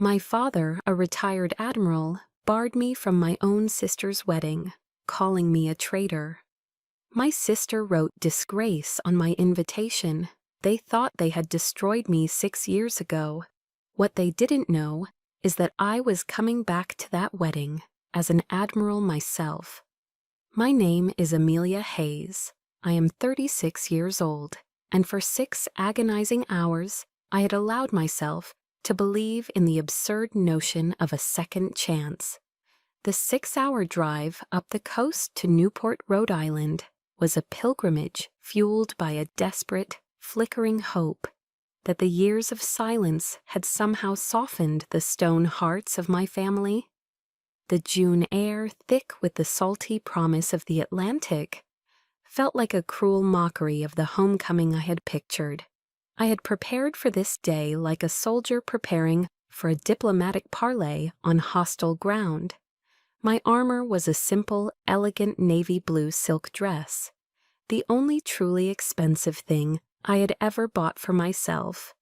My father, a retired admiral, barred me from my own sister's wedding, calling me a traitor. My sister wrote disgrace on my invitation. They thought they had destroyed me 6 years ago. What they didn't know is that I was coming back to that wedding as an admiral myself. My name is Amelia Hayes. I am 36 years old, and for 6 agonizing hours, I had allowed myself to believe in the absurd notion of a second chance. The 6-hour drive up the coast to Newport, Rhode Island, was a pilgrimage fueled by a desperate, flickering hope that the years of silence had somehow softened the stone hearts of my family. The June air, thick with the salty promise of the Atlantic, felt like a cruel mockery of the homecoming I had pictured. I had prepared for this day like a soldier preparing for a diplomatic parley on hostile ground. My armor was a simple, elegant navy blue silk dress, the only truly expensive thing I had ever bought for myself.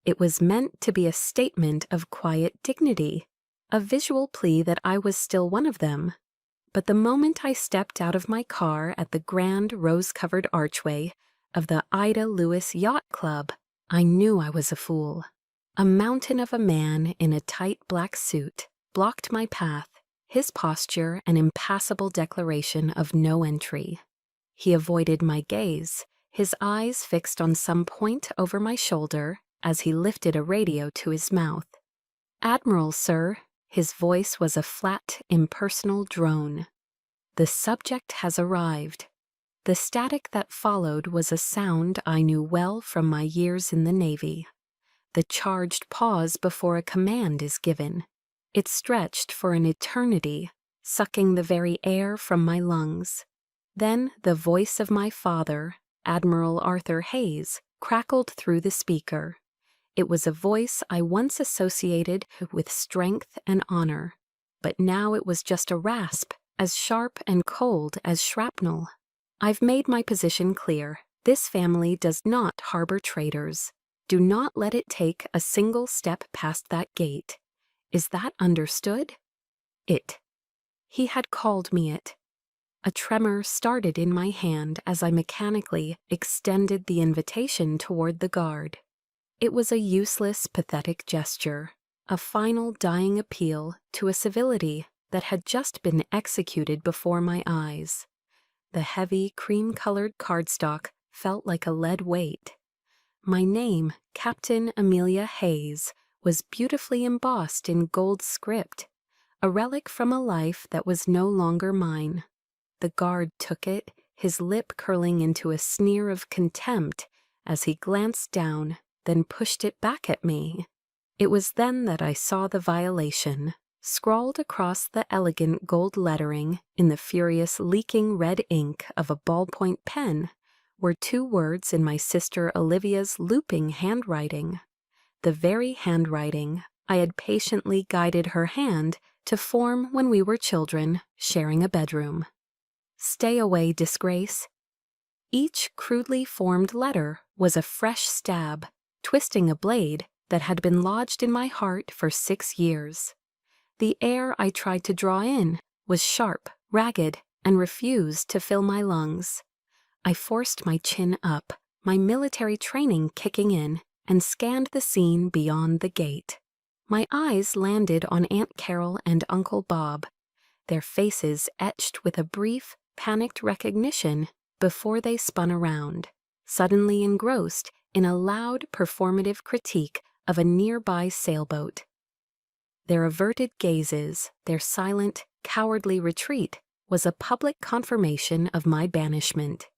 It was meant to be a statement of quiet dignity, a visual plea that I was still one of them. But the moment I stepped out of my car at the grand rose-covered archway of the Ida Lewis Yacht Club, I knew I was a fool. A mountain of a man in a tight black suit blocked my path, his posture an impassable declaration of no entry. He avoided my gaze, his eyes fixed on some point over my shoulder as he lifted a radio to his mouth. "Admiral, sir." His voice was a flat, impersonal drone. "The subject has arrived." The static that followed was a sound I knew well from my years in the Navy. The charged pause before a command is given. It stretched for an eternity, sucking the very air from my lungs. Then the voice of my father, Admiral Arthur Hayes, crackled through the speaker. It was a voice I once associated with strength and honor, but now it was just a rasp, as sharp and cold as shrapnel. "I've made my position clear. This family does not harbor traitors. Do not let it take a single step past that gate. Is that understood?" It. He had called me it. A tremor started in my hand as I mechanically extended the invitation toward the guard. It was a useless, pathetic gesture, a final dying appeal to a civility that had just been executed before my eyes. The heavy, cream-colored cardstock felt like a lead weight. My name, Captain Amelia Hayes, was beautifully embossed in gold script, a relic from a life that was no longer mine. The guard took it, his lip curling into a sneer of contempt as he glanced down, then pushed it back at me. It was then that I saw the violation. Scrawled across the elegant gold lettering in the furious leaking red ink of a ballpoint pen were 2 words in my sister Olivia's looping handwriting, the very handwriting I had patiently guided her hand to form when we were children, sharing a bedroom. "Stay away, disgrace." Each crudely formed letter was a fresh stab, twisting a blade that had been lodged in my heart for 6 years. The air I tried to draw in was sharp, ragged, and refused to fill my lungs. I forced my chin up, my military training kicking in, and scanned the scene beyond the gate. My eyes landed on Aunt Carol and Uncle Bob, their faces etched with a brief, panicked recognition before they spun around, suddenly engrossed in a loud, performative critique of a nearby sailboat. Their averted gazes, their silent, cowardly retreat was a public confirmation of my banishment.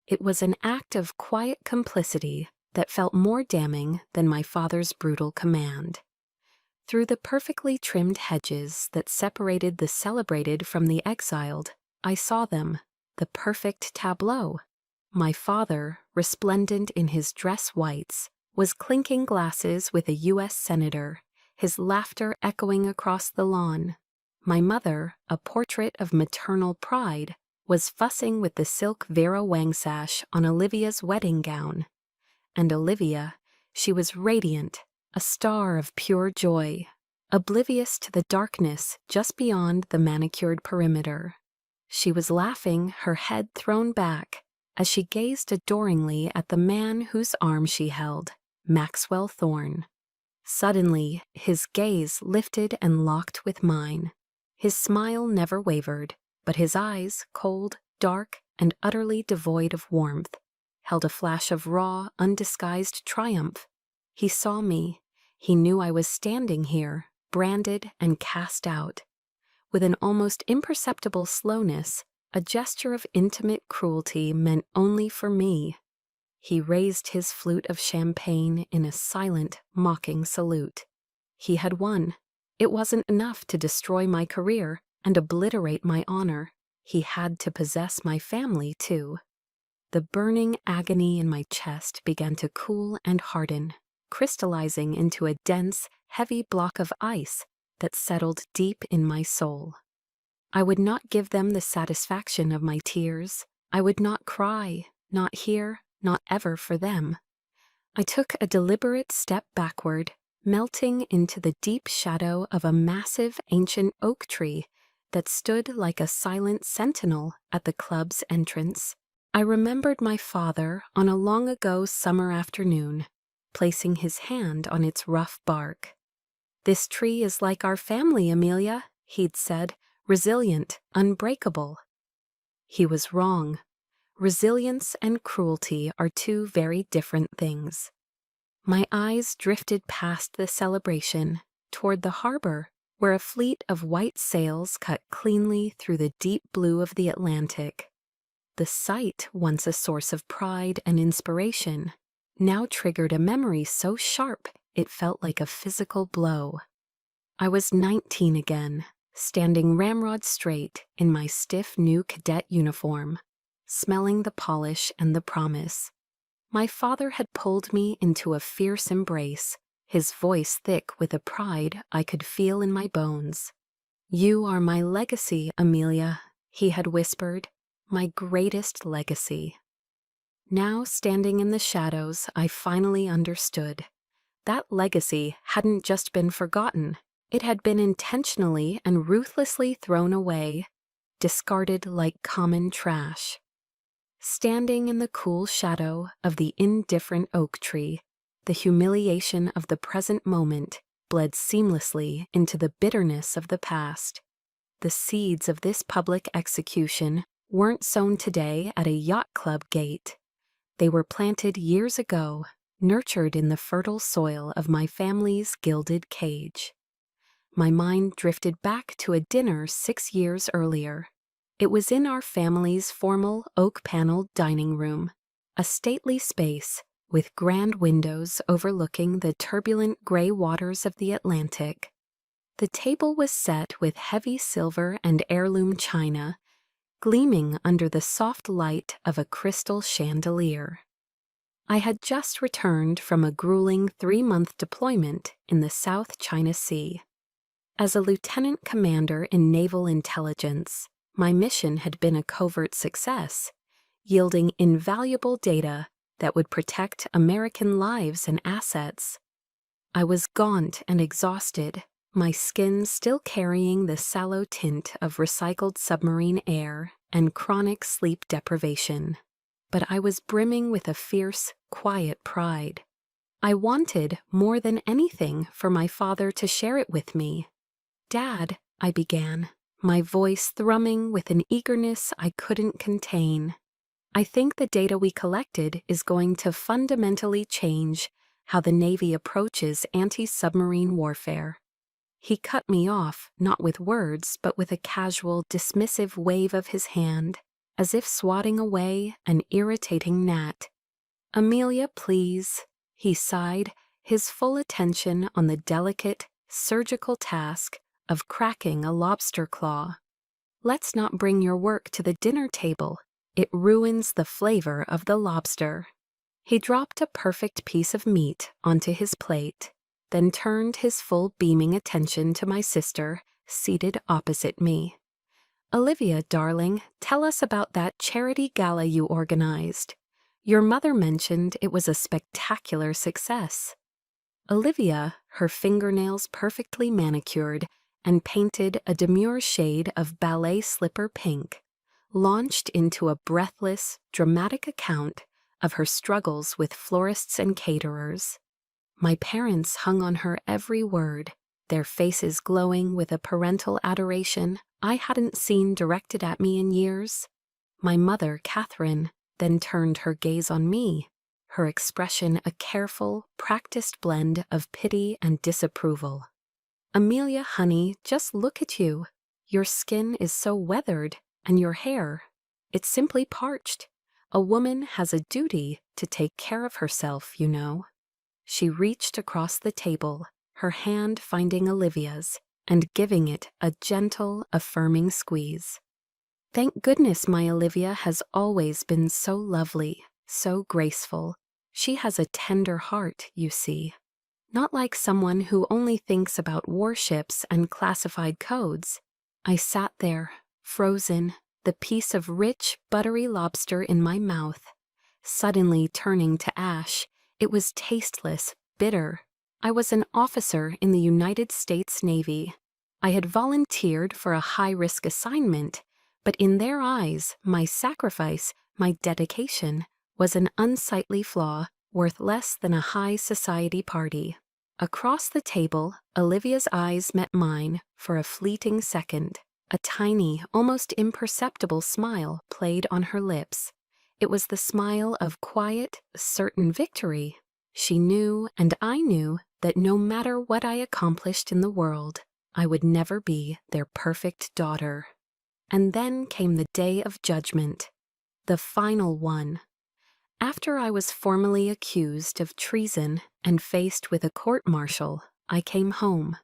It was an act of quiet complicity that felt more damning than my father's brutal command. Through the perfectly trimmed hedges that separated the celebrated from the exiled, I saw them, the perfect tableau. My father, resplendent in his dress whites, was clinking glasses with a U.S. senator, his laughter echoing across the lawn. My mother, a portrait of maternal pride, was fussing with the silk Vera Wang sash on Olivia's wedding gown. And Olivia, she was radiant, a star of pure joy, oblivious to the darkness just beyond the manicured perimeter. She was laughing, her head thrown back, as she gazed adoringly at the man whose arm she held, Maxwell Thorne. Suddenly, his gaze lifted and locked with mine. His smile never wavered, but his eyes, cold, dark, and utterly devoid of warmth, held a flash of raw, undisguised triumph. He saw me. He knew I was standing here, branded and cast out. With an almost imperceptible slowness, a gesture of intimate cruelty meant only for me. He raised his flute of champagne in a silent, mocking salute. He had won. It wasn't enough to destroy my career and obliterate my honor. He had to possess my family, too. The burning agony in my chest began to cool and harden, crystallizing into a dense, heavy block of ice that settled deep in my soul. I would not give them the satisfaction of my tears. I would not cry, not here, not ever for them. I took a deliberate step backward, melting into the deep shadow of a massive ancient oak tree that stood like a silent sentinel at the club's entrance. I remembered my father on a long-ago summer afternoon, placing his hand on its rough bark. "This tree is like our family, Amelia," he'd said, "resilient, unbreakable." He was wrong. Resilience and cruelty are two very different things. My eyes drifted past the celebration, toward the harbor, where a fleet of white sails cut cleanly through the deep blue of the Atlantic. The sight, once a source of pride and inspiration, now triggered a memory so sharp it felt like a physical blow. I was 19 again, standing ramrod straight in my stiff new cadet uniform, smelling the polish and the promise. My father had pulled me into a fierce embrace, his voice thick with a pride I could feel in my bones. "You are my legacy, Amelia," he had whispered, "my greatest legacy." Now, standing in the shadows, I finally understood. That legacy hadn't just been forgotten. It had been intentionally and ruthlessly thrown away, discarded like common trash. Standing in the cool shadow of the indifferent oak tree, the humiliation of the present moment bled seamlessly into the bitterness of the past. The seeds of this public execution weren't sown today at a yacht club gate. They were planted years ago, nurtured in the fertile soil of my family's gilded cage. My mind drifted back to a dinner 6 years earlier. It was in our family's formal oak-paneled dining room, a stately space with grand windows overlooking the turbulent gray waters of the Atlantic. The table was set with heavy silver and heirloom china, gleaming under the soft light of a crystal chandelier. I had just returned from a grueling 3-month deployment in the South China Sea. As a lieutenant commander in naval intelligence, my mission had been a covert success, yielding invaluable data that would protect American lives and assets. I was gaunt and exhausted, my skin still carrying the sallow tint of recycled submarine air and chronic sleep deprivation. But I was brimming with a fierce, quiet pride. I wanted, more than anything, for my father to share it with me. "Dad," I began, my voice thrumming with an eagerness I couldn't contain, "I think the data we collected is going to fundamentally change how the Navy approaches anti-submarine warfare." He cut me off, not with words, but with a casual, dismissive wave of his hand, as if swatting away an irritating gnat. "Amelia, please," he sighed, his full attention on the delicate, surgical task of cracking a lobster claw. "Let's not bring your work to the dinner table. It ruins the flavor of the lobster." He dropped a perfect piece of meat onto his plate, then turned his full beaming attention to my sister, seated opposite me. "Olivia, darling, tell us about that charity gala you organized. Your mother mentioned it was a spectacular success." Olivia, her fingernails perfectly manicured and painted a demure shade of ballet slipper pink, launched into a breathless, dramatic account of her struggles with florists and caterers. My parents hung on her every word, their faces glowing with a parental adoration I hadn't seen directed at me in years. My mother, Catherine, then turned her gaze on me, her expression a careful, practiced blend of pity and disapproval. "Amelia, honey, just look at you. Your skin is so weathered, and your hair, it's simply parched. A woman has a duty to take care of herself, you know." She reached across the table, her hand finding Olivia's and giving it a gentle, affirming squeeze. "Thank goodness my Olivia has always been so lovely, so graceful. She has a tender heart, you see. Not like someone who only thinks about warships and classified codes." I sat there, frozen, the piece of rich, buttery lobster in my mouth, suddenly turning to ash. It was tasteless, bitter. I was an officer in the United States Navy. I had volunteered for a high-risk assignment, but in their eyes, my sacrifice, my dedication, was an unsightly flaw worth less than a high society party. Across the table, Olivia's eyes met mine for a fleeting second. A tiny, almost imperceptible smile played on her lips. It was the smile of quiet, certain victory. She knew, and I knew, that no matter what I accomplished in the world, I would never be their perfect daughter. And then came the day of judgment, the final one. After I was formally accused of treason and faced with a court-martial, I came home.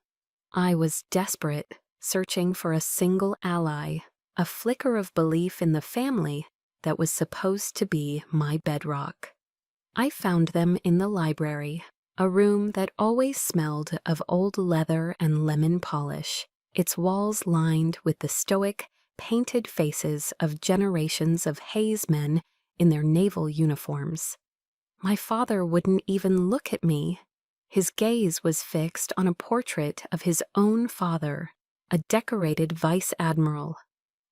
I was desperate, searching for a single ally, a flicker of belief in the family that was supposed to be my bedrock. I found them in the library, a room that always smelled of old leather and lemon polish, its walls lined with the stoic, painted faces of generations of Hayes men in their naval uniforms. My father wouldn't even look at me. His gaze was fixed on a portrait of his own father, a decorated vice admiral.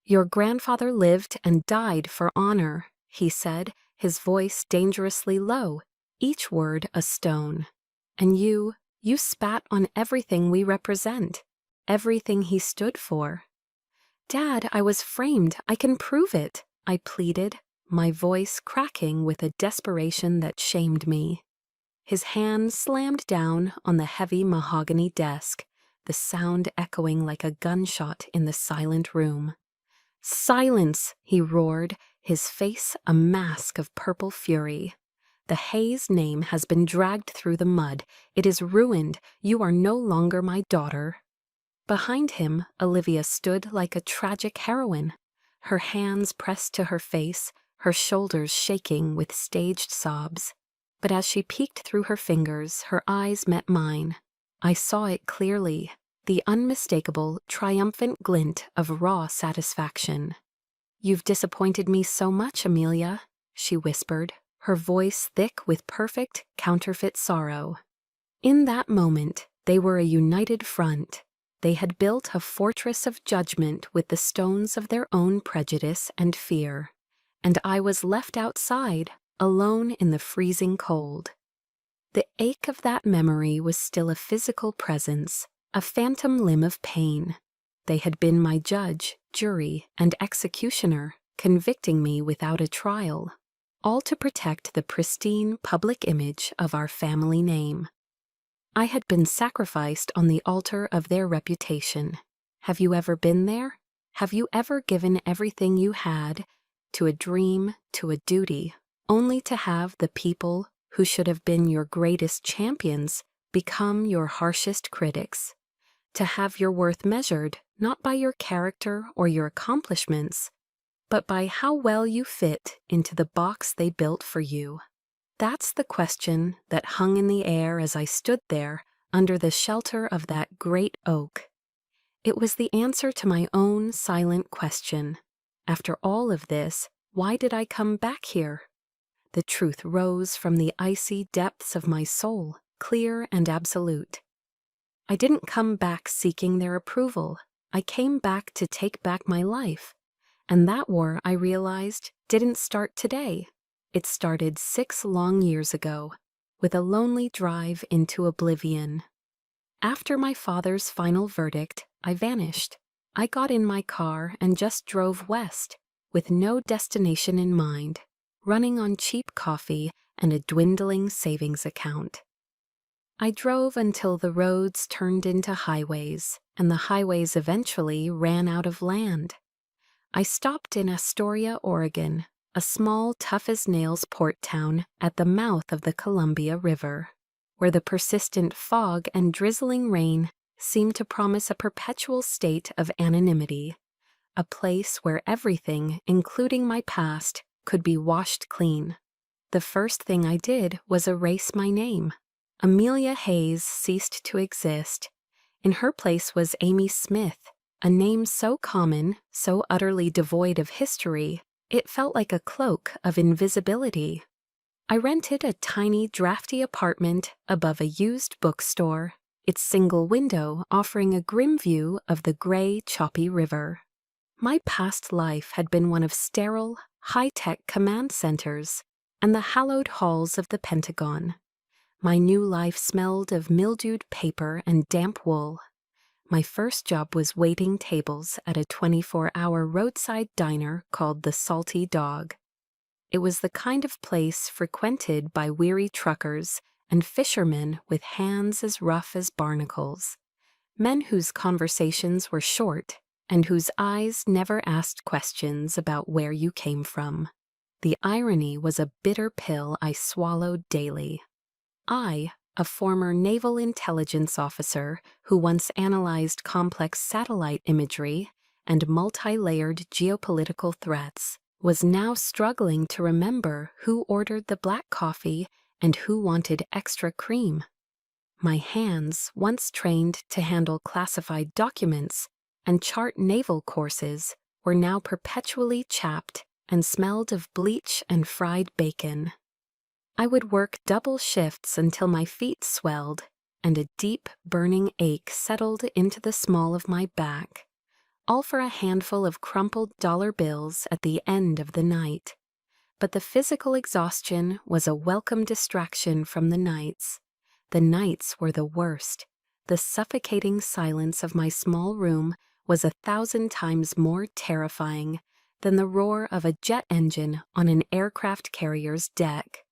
"Your grandfather lived and died for honor," he said, his voice dangerously low, each word a stone. "And you spat on everything we represent, everything he stood for." "Dad, I was framed. I can prove it," I pleaded, my voice cracking with a desperation that shamed me. His hand slammed down on the heavy mahogany desk, the sound echoing like a gunshot in the silent room. "Silence!" he roared, his face a mask of purple fury. "The Hayes name has been dragged through the mud. It is ruined. You are no longer my daughter." Behind him, Olivia stood like a tragic heroine, her hands pressed to her face, her shoulders shaking with staged sobs. But as she peeked through her fingers, her eyes met mine. I saw it clearly, the unmistakable, triumphant glint of raw satisfaction. "You've disappointed me so much, Amelia," she whispered, her voice thick with perfect, counterfeit sorrow. In that moment, they were a united front. They had built a fortress of judgment with the stones of their own prejudice and fear, and I was left outside, alone in the freezing cold. The ache of that memory was still a physical presence, a phantom limb of pain. They had been my judge, jury, and executioner, convicting me without a trial, all to protect the pristine public image of our family name. I had been sacrificed on the altar of their reputation. Have you ever been there? Have you ever given everything you had to a dream, to a duty, only to have the people who should have been your greatest champions become your harshest critics? To have your worth measured not by your character or your accomplishments, but by how well you fit into the box they built for you? That's the question that hung in the air as I stood there under the shelter of that great oak. It was the answer to my own silent question. After all of this, why did I come back here? The truth rose from the icy depths of my soul, clear and absolute. I didn't come back seeking their approval. I came back to take back my life. And that war, I realized, didn't start today. It started 6 long years ago, with a lonely drive into oblivion. After my father's final verdict, I vanished. I got in my car and just drove west, with no destination in mind, running on cheap coffee and a dwindling savings account. I drove until the roads turned into highways, and the highways eventually ran out of land. I stopped in Astoria, Oregon, a small, tough-as-nails port town at the mouth of the Columbia River, where the persistent fog and drizzling rain seemed to promise a perpetual state of anonymity, a place where everything, including my past, could be washed clean. The first thing I did was erase my name. Amelia Hayes ceased to exist. In her place was Amy Smith, a name so common, so utterly devoid of history, it felt like a cloak of invisibility. I rented a tiny, drafty apartment above a used bookstore, its single window offering a grim view of the gray, choppy river. My past life had been one of sterile, high-tech command centers and the hallowed halls of the Pentagon. My new life smelled of mildewed paper and damp wool. My first job was waiting tables at a 24-hour roadside diner called the Salty Dog. It was the kind of place frequented by weary truckers and fishermen with hands as rough as barnacles, men whose conversations were short and whose eyes never asked questions about where you came from. The irony was a bitter pill I swallowed daily. I, a former naval intelligence officer who once analyzed complex satellite imagery and multi-layered geopolitical threats, was now struggling to remember who ordered the black coffee and who wanted extra cream. My hands, once trained to handle classified documents and chart naval courses, were now perpetually chapped and smelled of bleach and fried bacon. I would work double shifts until my feet swelled and a deep, burning ache settled into the small of my back, all for a handful of crumpled dollar bills at the end of the night. But the physical exhaustion was a welcome distraction from the nights. The nights were the worst. The suffocating silence of my small room was 1,000 times more terrifying than the roar of a jet engine on an aircraft carrier's deck.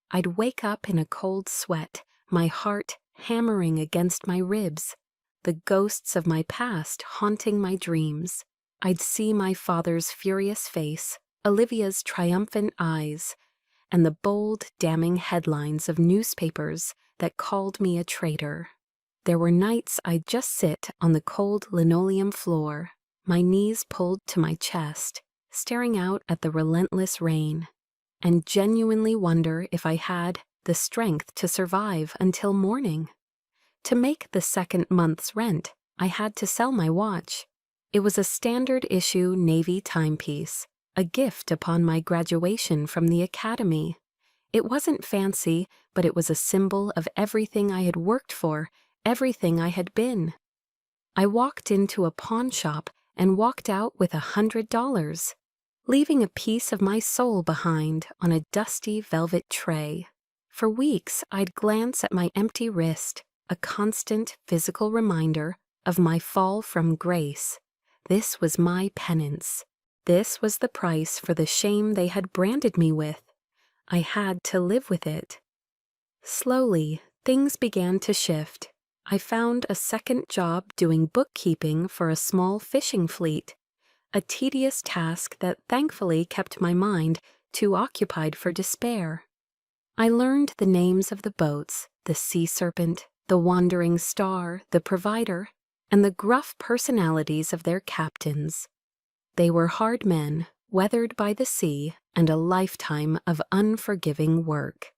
I'd wake up in a cold sweat, my heart hammering against my ribs, the ghosts of my past haunting my dreams. I'd see my father's furious face, Olivia's triumphant eyes, and the bold, damning headlines of newspapers that called me a traitor. There were nights I'd just sit on the cold linoleum floor, my knees pulled to my chest, staring out at the relentless rain, and genuinely wonder if I had the strength to survive until morning. To make the second month's rent, I had to sell my watch. It was a standard-issue Navy timepiece, a gift upon my graduation from the academy. It wasn't fancy, but it was a symbol of everything I had worked for, everything I had been. I walked into a pawn shop and walked out with $100. Leaving a piece of my soul behind on a dusty velvet tray. For weeks, I'd glance at my empty wrist, a constant physical reminder of my fall from grace. This was my penance. This was the price for the shame they had branded me with. I had to live with it. Slowly, things began to shift. I found a second job doing bookkeeping for a small fishing fleet. A tedious task that thankfully kept my mind too occupied for despair. I learned the names of the boats, the Sea Serpent, the Wandering Star, the Provider, and the gruff personalities of their captains. They were hard men, weathered by the sea and a lifetime of unforgiving work.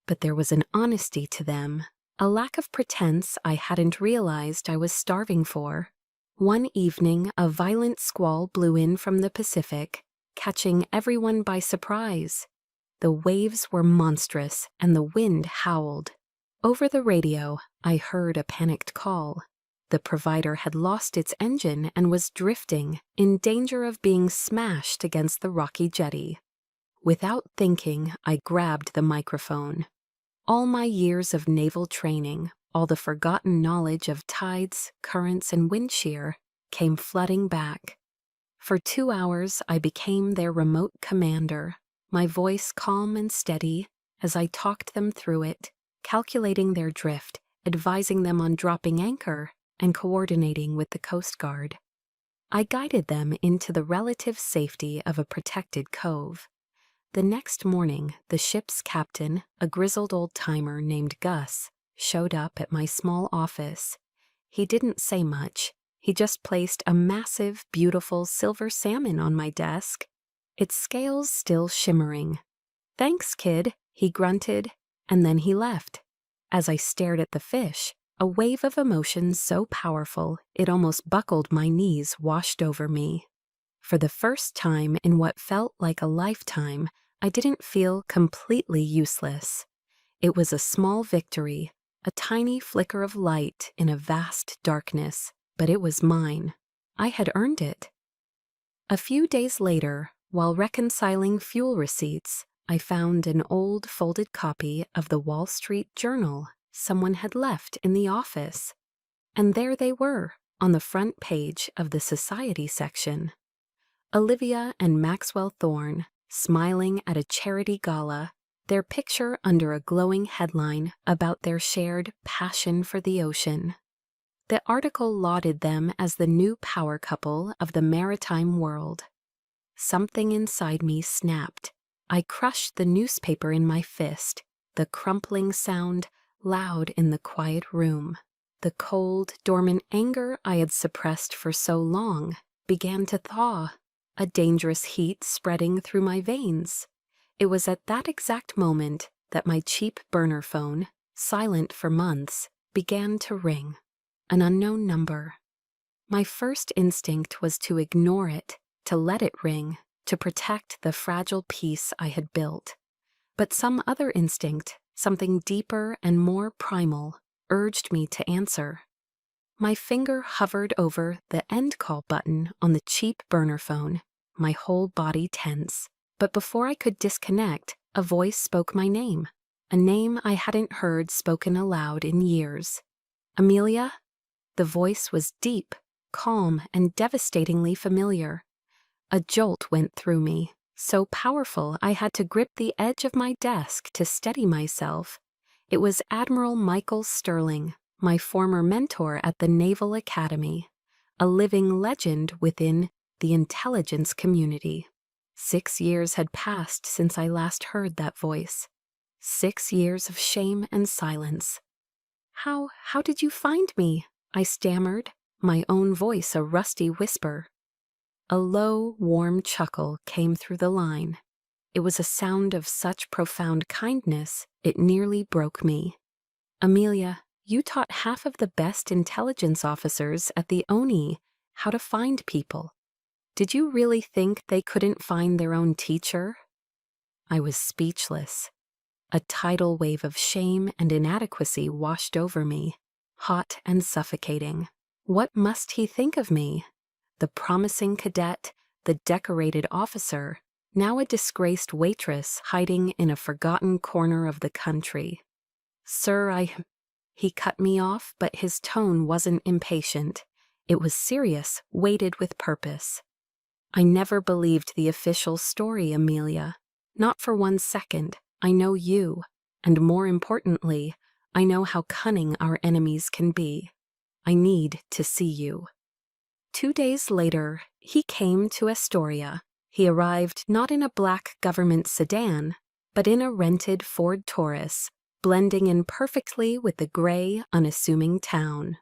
But there was an honesty to them, a lack of pretense I hadn't realized I was starving for. One evening, a violent squall blew in from the Pacific, catching everyone by surprise. The waves were monstrous, and the wind howled. Over the radio, I heard a panicked call. The provider had lost its engine and was drifting, in danger of being smashed against the rocky jetty. Without thinking, I grabbed the microphone. All my years of naval training, all the forgotten knowledge of tides, currents, and wind shear, came flooding back. For 2 hours, I became their remote commander, my voice calm and steady as I talked them through it, calculating their drift, advising them on dropping anchor, and coordinating with the Coast Guard. I guided them into the relative safety of a protected cove. The next morning, the ship's captain, a grizzled old-timer named Gus, showed up at my small office. He didn't say much. He just placed a massive, beautiful silver salmon on my desk, its scales still shimmering. "Thanks, kid," he grunted, and then he left. As I stared at the fish, a wave of emotion so powerful it almost buckled my knees washed over me. For the first time in what felt like a lifetime, I didn't feel completely useless. It was a small victory, a tiny flicker of light in a vast darkness, but it was mine. I had earned it. A few days later, while reconciling fuel receipts, I found an old folded copy of the Wall Street Journal someone had left in the office. And there they were, on the front page of the society section. Olivia and Maxwell Thorne, smiling at a charity gala, their picture under a glowing headline about their shared passion for the ocean. The article lauded them as the new power couple of the maritime world. Something inside me snapped. I crushed the newspaper in my fist, the crumpling sound loud in the quiet room. The cold, dormant anger I had suppressed for so long began to thaw, a dangerous heat spreading through my veins. It was at that exact moment that my cheap burner phone, silent for months, began to ring. An unknown number. My first instinct was to ignore it, to let it ring, to protect the fragile peace I had built. But some other instinct, something deeper and more primal, urged me to answer. My finger hovered over the end call button on the cheap burner phone, my whole body tense. But before I could disconnect, a voice spoke my name, a name I hadn't heard spoken aloud in years. "Amelia?" The voice was deep, calm, and devastatingly familiar. A jolt went through me, so powerful I had to grip the edge of my desk to steady myself. It was Admiral Michael Sterling, my former mentor at the Naval Academy, a living legend within the intelligence community. 6 years had passed since I last heard that voice. 6 years of shame and silence. How did you find me?" I stammered, my own voice a rusty whisper. A low, warm chuckle came through the line. It was a sound of such profound kindness, it nearly broke me. "Amelia, you taught half of the best intelligence officers at the ONI how to find people. Did you really think they couldn't find their own teacher?" I was speechless. A tidal wave of shame and inadequacy washed over me, hot and suffocating. What must he think of me? The promising cadet, the decorated officer, now a disgraced waitress hiding in a forgotten corner of the country. "Sir, He cut me off, but his tone wasn't impatient. It was serious, weighted with purpose. "I never believed the official story, Amelia. Not for 1 second. I know you, and more importantly, I know how cunning our enemies can be. I need to see you." 2 days later, he came to Astoria. He arrived not in a black government sedan, but in a rented Ford Taurus, blending in perfectly with the gray, unassuming town.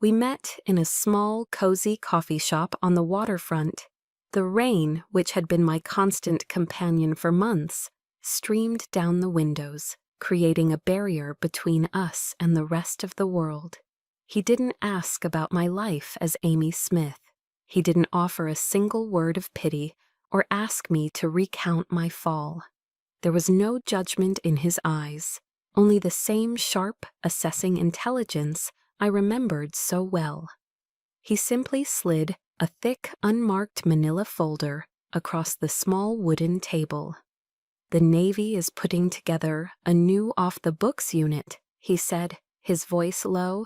We met in a small, cozy coffee shop on the waterfront. The rain, which had been my constant companion for months, streamed down the windows, creating a barrier between us and the rest of the world. He didn't ask about my life as Amy Smith. He didn't offer a single word of pity or ask me to recount my fall. There was no judgment in his eyes, only the same sharp, assessing intelligence I remembered so well. He simply slid a thick, unmarked manila folder across the small wooden table. "The Navy is putting together a new off-the-books unit," he said, his voice low.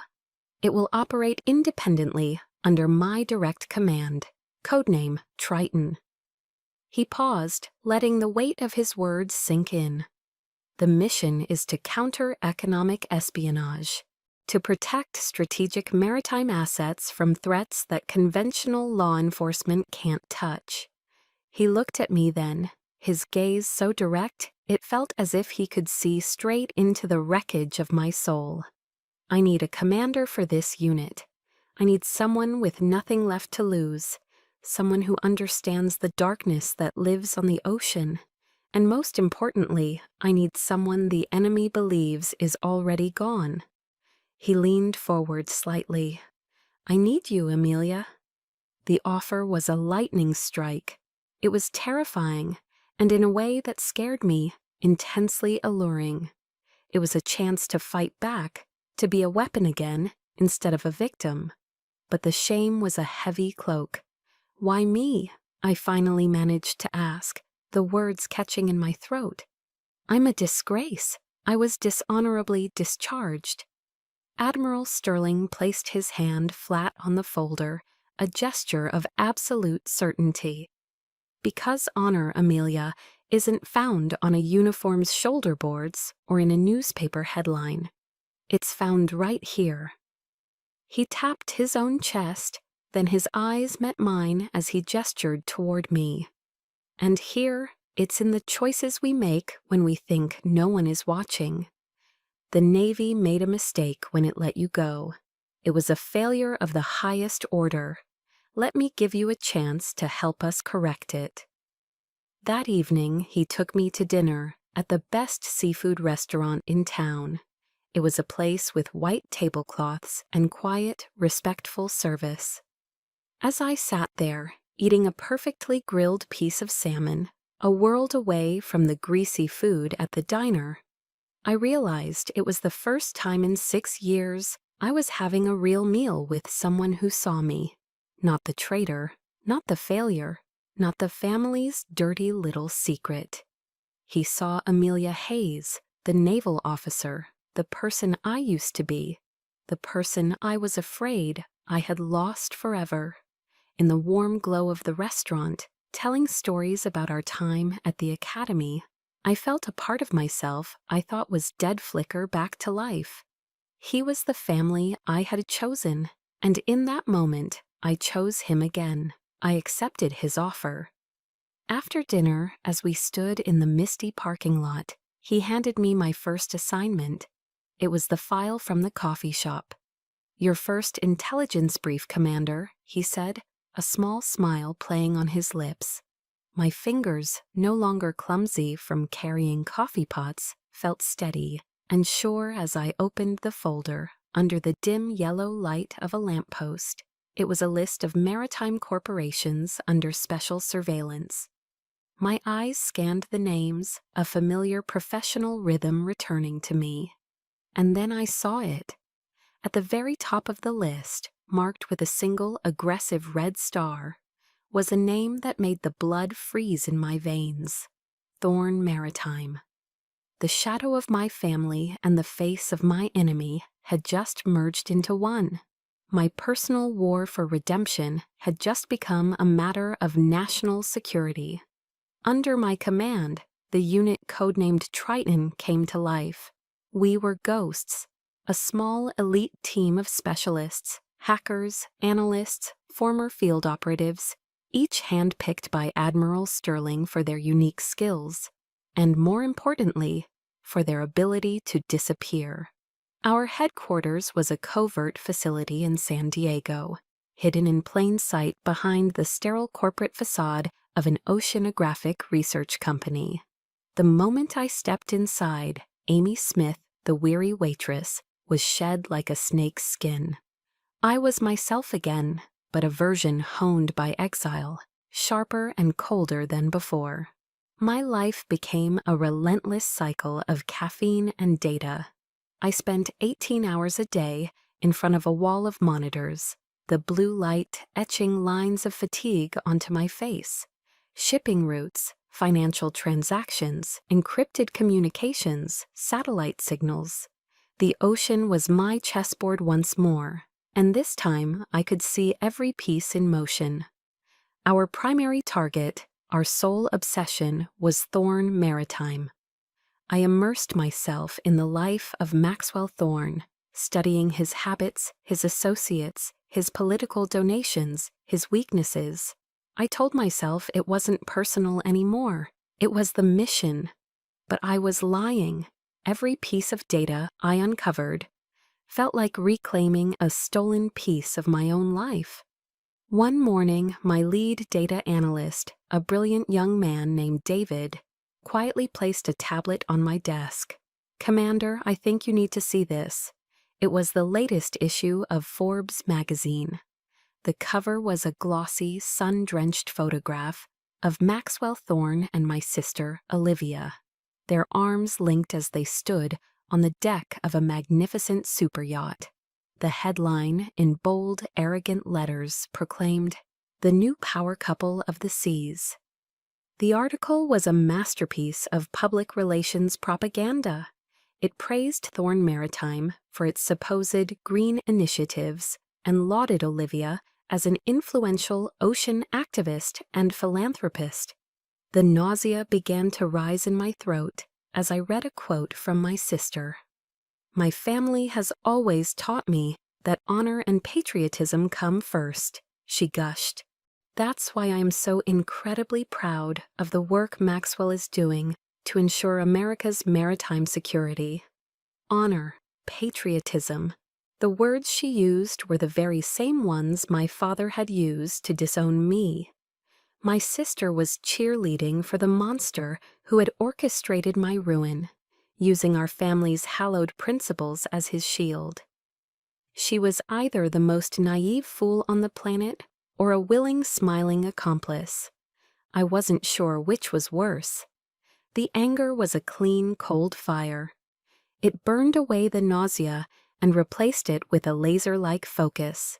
"It will operate independently under my direct command, codename Triton." He paused, letting the weight of his words sink in. "The mission is to counter economic espionage, to protect strategic maritime assets from threats that conventional law enforcement can't touch." He looked at me then, his gaze so direct it felt as if he could see straight into the wreckage of my soul. "I need a commander for this unit. I need someone with nothing left to lose, someone who understands the darkness that lives on the ocean. And most importantly, I need someone the enemy believes is already gone." He leaned forward slightly. "I need you, Amelia." The offer was a lightning strike. It was terrifying, and in a way that scared me, intensely alluring. It was a chance to fight back, to be a weapon again instead of a victim. But the shame was a heavy cloak. "Why me?" I finally managed to ask, the words catching in my throat. "I'm a disgrace. I was dishonorably discharged." Admiral Sterling placed his hand flat on the folder, a gesture of absolute certainty. "Because honor, Amelia, isn't found on a uniform's shoulder boards or in a newspaper headline. It's found right here." He tapped his own chest, then his eyes met mine as he gestured toward me. "And here, it's in the choices we make when we think no one is watching. The Navy made a mistake when it let you go. It was a failure of the highest order. Let me give you a chance to help us correct it." That evening, he took me to dinner at the best seafood restaurant in town. It was a place with white tablecloths and quiet, respectful service. As I sat there, eating a perfectly grilled piece of salmon, a world away from the greasy food at the diner, I realized it was the first time in 6 years I was having a real meal with someone who saw me. Not the traitor, not the failure, not the family's dirty little secret. He saw Amelia Hayes, the naval officer, the person I used to be, the person I was afraid I had lost forever. In the warm glow of the restaurant, telling stories about our time at the academy, I felt a part of myself I thought was dead flicker back to life. He was the family I had chosen, and in that moment, I chose him again. I accepted his offer. After dinner, as we stood in the misty parking lot, he handed me my first assignment. It was the file from the coffee shop. "Your first intelligence brief, Commander," he said, a small smile playing on his lips. My fingers, no longer clumsy from carrying coffee pots, felt steady and sure as I opened the folder under the dim yellow light of a lamppost. It was a list of maritime corporations under special surveillance. My eyes scanned the names, a familiar professional rhythm returning to me. And then I saw it. At the very top of the list, marked with a single aggressive red star, was a name that made the blood freeze in my veins: Thorn Maritime. The shadow of my family and the face of my enemy had just merged into one. My personal war for redemption had just become a matter of national security. Under my command, the unit codenamed Triton came to life. We were Ghosts, a small elite team of specialists, hackers, analysts, former field operatives, each handpicked by Admiral Sterling for their unique skills, and more importantly, for their ability to disappear. Our headquarters was a covert facility in San Diego, hidden in plain sight behind the sterile corporate facade of an oceanographic research company. The moment I stepped inside, Amy Smith, the weary waitress, was shed like a snake's skin. I was myself again, but a version honed by exile, sharper and colder than before. My life became a relentless cycle of caffeine and data. I spent 18 hours a day in front of a wall of monitors, the blue light etching lines of fatigue onto my face. Shipping routes, financial transactions, encrypted communications, satellite signals. The ocean was my chessboard once more, and this time I could see every piece in motion. Our primary target, our sole obsession, was Thorn Maritime. I immersed myself in the life of Maxwell Thorn, studying his habits, his associates, his political donations, his weaknesses. I told myself it wasn't personal anymore. It was the mission. But I was lying. Every piece of data I uncovered felt like reclaiming a stolen piece of my own life. One morning, my lead data analyst, a brilliant young man named David, quietly placed a tablet on my desk. "Commander, I think you need to see this." It was the latest issue of Forbes magazine. The cover was a glossy, sun-drenched photograph of Maxwell Thorn and my sister, Olivia, their arms linked as they stood on the deck of a magnificent superyacht. The headline, in bold, arrogant letters, proclaimed, "The new power couple of the seas." The article was a masterpiece of public relations propaganda. It praised Thorn Maritime for its supposed green initiatives and lauded Olivia as an influential ocean activist and philanthropist. The nausea began to rise in my throat as I read a quote from my sister. "My family has always taught me that honor and patriotism come first," she gushed. "That's why I am so incredibly proud of the work Maxwell is doing to ensure America's maritime security." Honor, patriotism. The words she used were the very same ones my father had used to disown me. My sister was cheerleading for the monster who had orchestrated my ruin, using our family's hallowed principles as his shield. She was either the most naive fool on the planet or a willing, smiling accomplice. I wasn't sure which was worse. The anger was a clean, cold fire. It burned away the nausea and replaced it with a laser-like focus.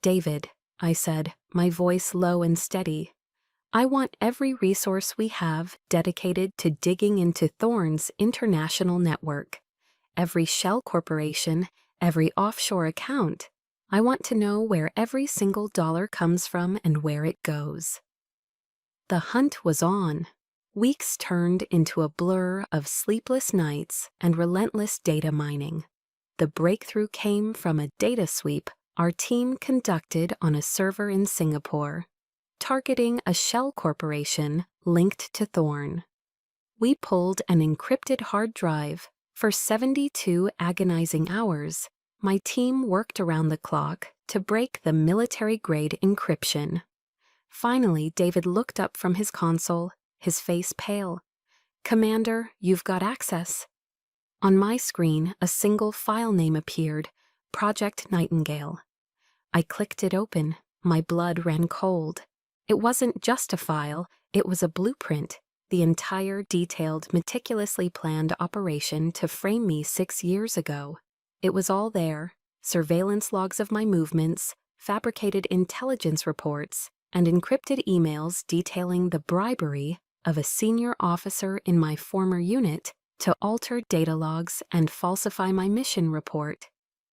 "David," I said, my voice low and steady, "I want every resource we have dedicated to digging into Thorn's international network. Every shell corporation, every offshore account. I want to know where every single dollar comes from and where it goes." The hunt was on. Weeks turned into a blur of sleepless nights and relentless data mining. The breakthrough came from a data sweep our team conducted on a server in Singapore, targeting a shell corporation linked to Thorn. We pulled an encrypted hard drive. For 72 agonizing hours, my team worked around the clock to break the military-grade encryption. Finally, David looked up from his console, his face pale. "Commander, you've got access." On my screen, a single file name appeared, Project Nightingale. I clicked it open. My blood ran cold. It wasn't just a file, it was a blueprint, the entire detailed, meticulously planned operation to frame me 6 years ago. It was all there, surveillance logs of my movements, fabricated intelligence reports, and encrypted emails detailing the bribery of a senior officer in my former unit to alter data logs and falsify my mission report.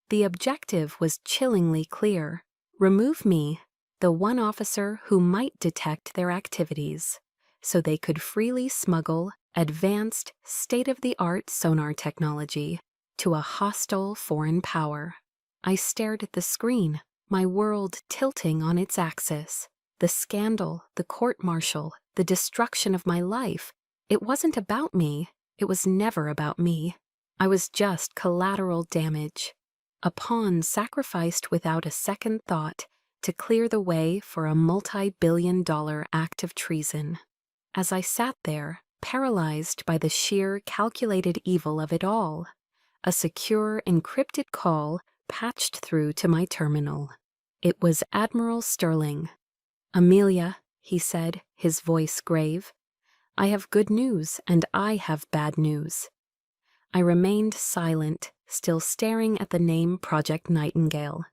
The objective was chillingly clear: remove me, the one officer who might detect their activities, so they could freely smuggle advanced, state-of-the-art sonar technology to a hostile foreign power. I stared at the screen, my world tilting on its axis. The scandal, the court-martial, the destruction of my life. It wasn't about me. It was never about me. I was just collateral damage. A pawn sacrificed without a second thought to clear the way for a multi-billion-dollar act of treason. As I sat there, paralyzed by the sheer calculated evil of it all, a secure, encrypted call patched through to my terminal. It was Admiral Sterling. "Amelia," he said, his voice grave, I have good news and I have bad news. I remained silent, still staring at the name Project Nightingale.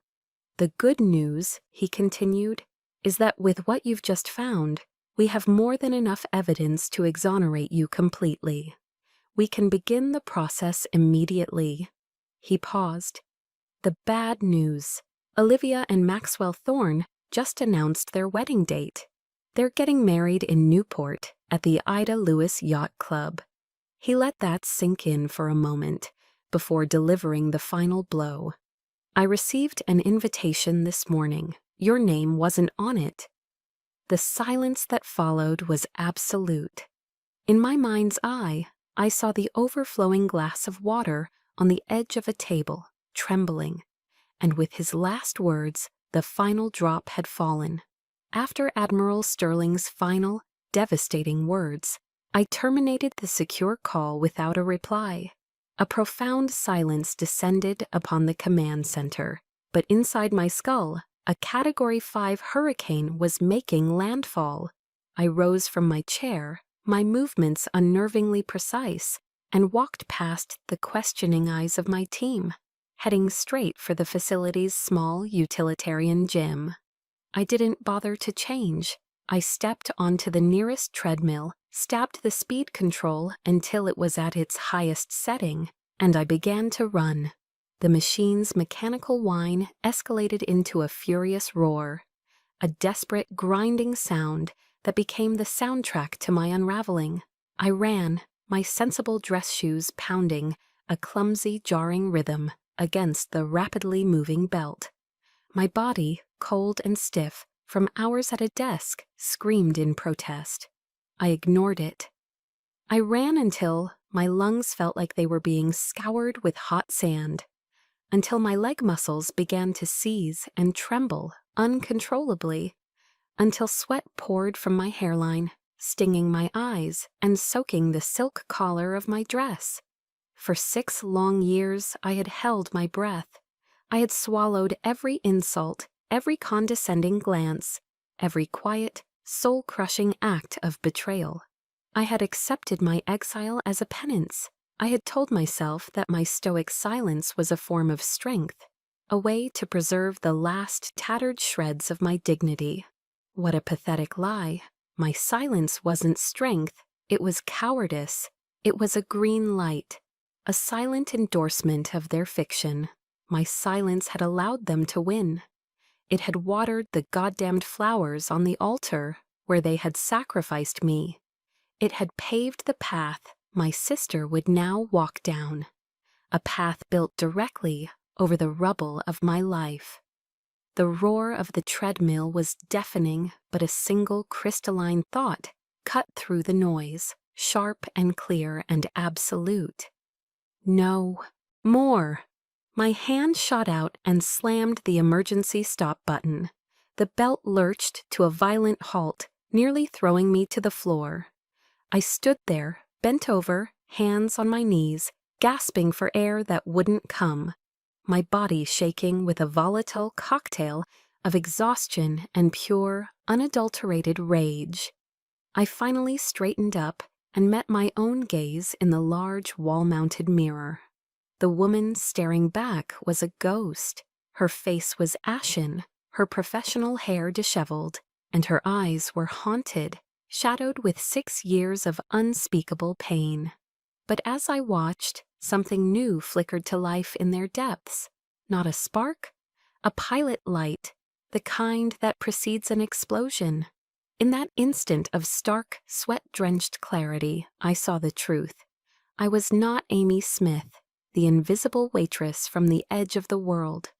The good news, he continued, is that with what you've just found, we have more than enough evidence to exonerate you completely. We can begin the process immediately. He paused. The bad news. Olivia and Maxwell Thorne just announced their wedding date. They're getting married in Newport at the Ida Lewis Yacht Club. He let that sink in for a moment before delivering the final blow. I received an invitation this morning. Your name wasn't on it. The silence that followed was absolute. In my mind's eye, I saw the overflowing glass of water on the edge of a table, trembling, and with his last words, the final drop had fallen. After Admiral Sterling's final, devastating words, I terminated the secure call without a reply. A profound silence descended upon the command center, but inside my skull, a Category 5 hurricane was making landfall. I rose from my chair, my movements unnervingly precise, and walked past the questioning eyes of my team, heading straight for the facility's small utilitarian gym. I didn't bother to change. I stepped onto the nearest treadmill, stabbed the speed control until it was at its highest setting, and I began to run. The machine's mechanical whine escalated into a furious roar, a desperate grinding sound that became the soundtrack to my unraveling. I ran, my sensible dress shoes pounding a clumsy, jarring rhythm against the rapidly moving belt. My body, cold and stiff from hours at a desk, screamed in protest. I ignored it. I ran until my lungs felt like they were being scoured with hot sand, until my leg muscles began to seize and tremble uncontrollably, until sweat poured from my hairline, stinging my eyes and soaking the silk collar of my dress. For 6 long years I had held my breath. I had swallowed every insult, every condescending glance, every quiet, soul-crushing act of betrayal. I had accepted my exile as a penance. I had told myself that my stoic silence was a form of strength, a way to preserve the last tattered shreds of my dignity. What a pathetic lie. My silence wasn't strength, it was cowardice. It was a green light, a silent endorsement of their fiction. My silence had allowed them to win. It had watered the goddamned flowers on the altar where they had sacrificed me. It had paved the path my sister would now walk down, a path built directly over the rubble of my life. The roar of the treadmill was deafening, but a single crystalline thought cut through the noise, sharp and clear and absolute. No, more. My hand shot out and slammed the emergency stop button. The belt lurched to a violent halt, nearly throwing me to the floor. I stood there, bent over, hands on my knees, gasping for air that wouldn't come, my body shaking with a volatile cocktail of exhaustion and pure, unadulterated rage. I finally straightened up and met my own gaze in the large wall-mounted mirror. The woman staring back was a ghost. Her face was ashen, her professional hair disheveled, and her eyes were haunted, shadowed with 6 years of unspeakable pain. But as I watched, something new flickered to life in their depths. Not a spark, a pilot light, the kind that precedes an explosion. In that instant of stark, sweat-drenched clarity, I saw the truth. I was not Amy Smith, the invisible waitress from the edge of the world.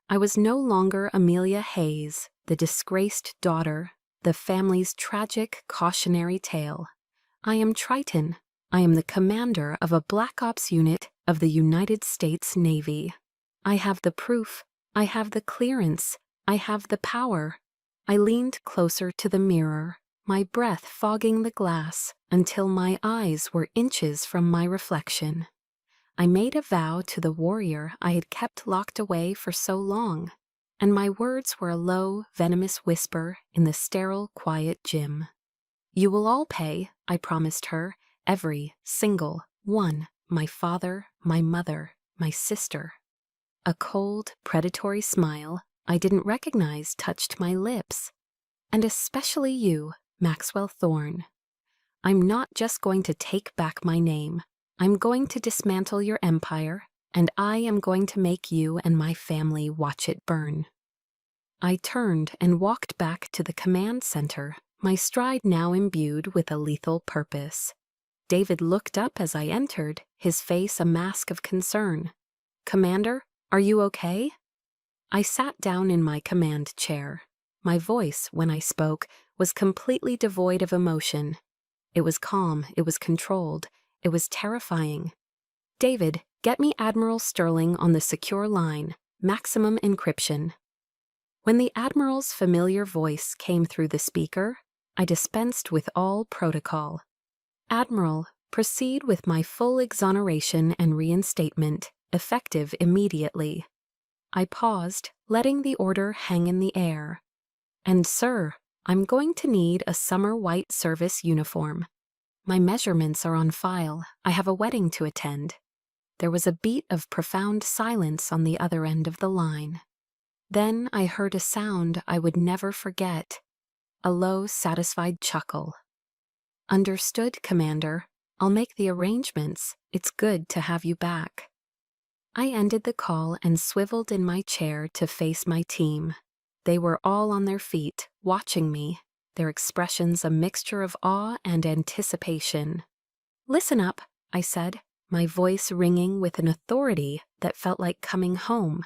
I was no longer Amelia Hayes, the disgraced daughter, the family's tragic cautionary tale. I am Triton. I am the commander of a Black Ops unit of the United States Navy. I have the proof. I have the clearance. I have the power. I leaned closer to the mirror, my breath fogging the glass until my eyes were inches from my reflection. I made a vow to the warrior I had kept locked away for so long, and my words were a low, venomous whisper in the sterile, quiet gym. You will all pay, I promised her, every single one. My father, my mother, my sister. A cold, predatory smile I didn't recognize touched my lips. And especially you, Maxwell Thorne. I'm not just going to take back my name. I'm going to dismantle your empire, and I am going to make you and my family watch it burn. I turned and walked back to the command center, my stride now imbued with a lethal purpose. David looked up as I entered, his face a mask of concern. "Commander, are you okay?" I sat down in my command chair. My voice, when I spoke, was completely devoid of emotion. It was calm, it was controlled, it was terrifying. "David, get me Admiral Sterling on the secure line, maximum encryption." When the Admiral's familiar voice came through the speaker, I dispensed with all protocol. "Admiral, proceed with my full exoneration and reinstatement, effective immediately." I paused, letting the order hang in the air. "And sir, I'm going to need a summer white service uniform. My measurements are on file. I have a wedding to attend." There was a beat of profound silence on the other end of the line. Then I heard a sound I would never forget. A low, satisfied chuckle. "Understood, Commander. I'll make the arrangements. It's good to have you back." I ended the call and swiveled in my chair to face my team. They were all on their feet, watching me, their expressions a mixture of awe and anticipation. "Listen up," I said, my voice ringing with an authority that felt like coming home.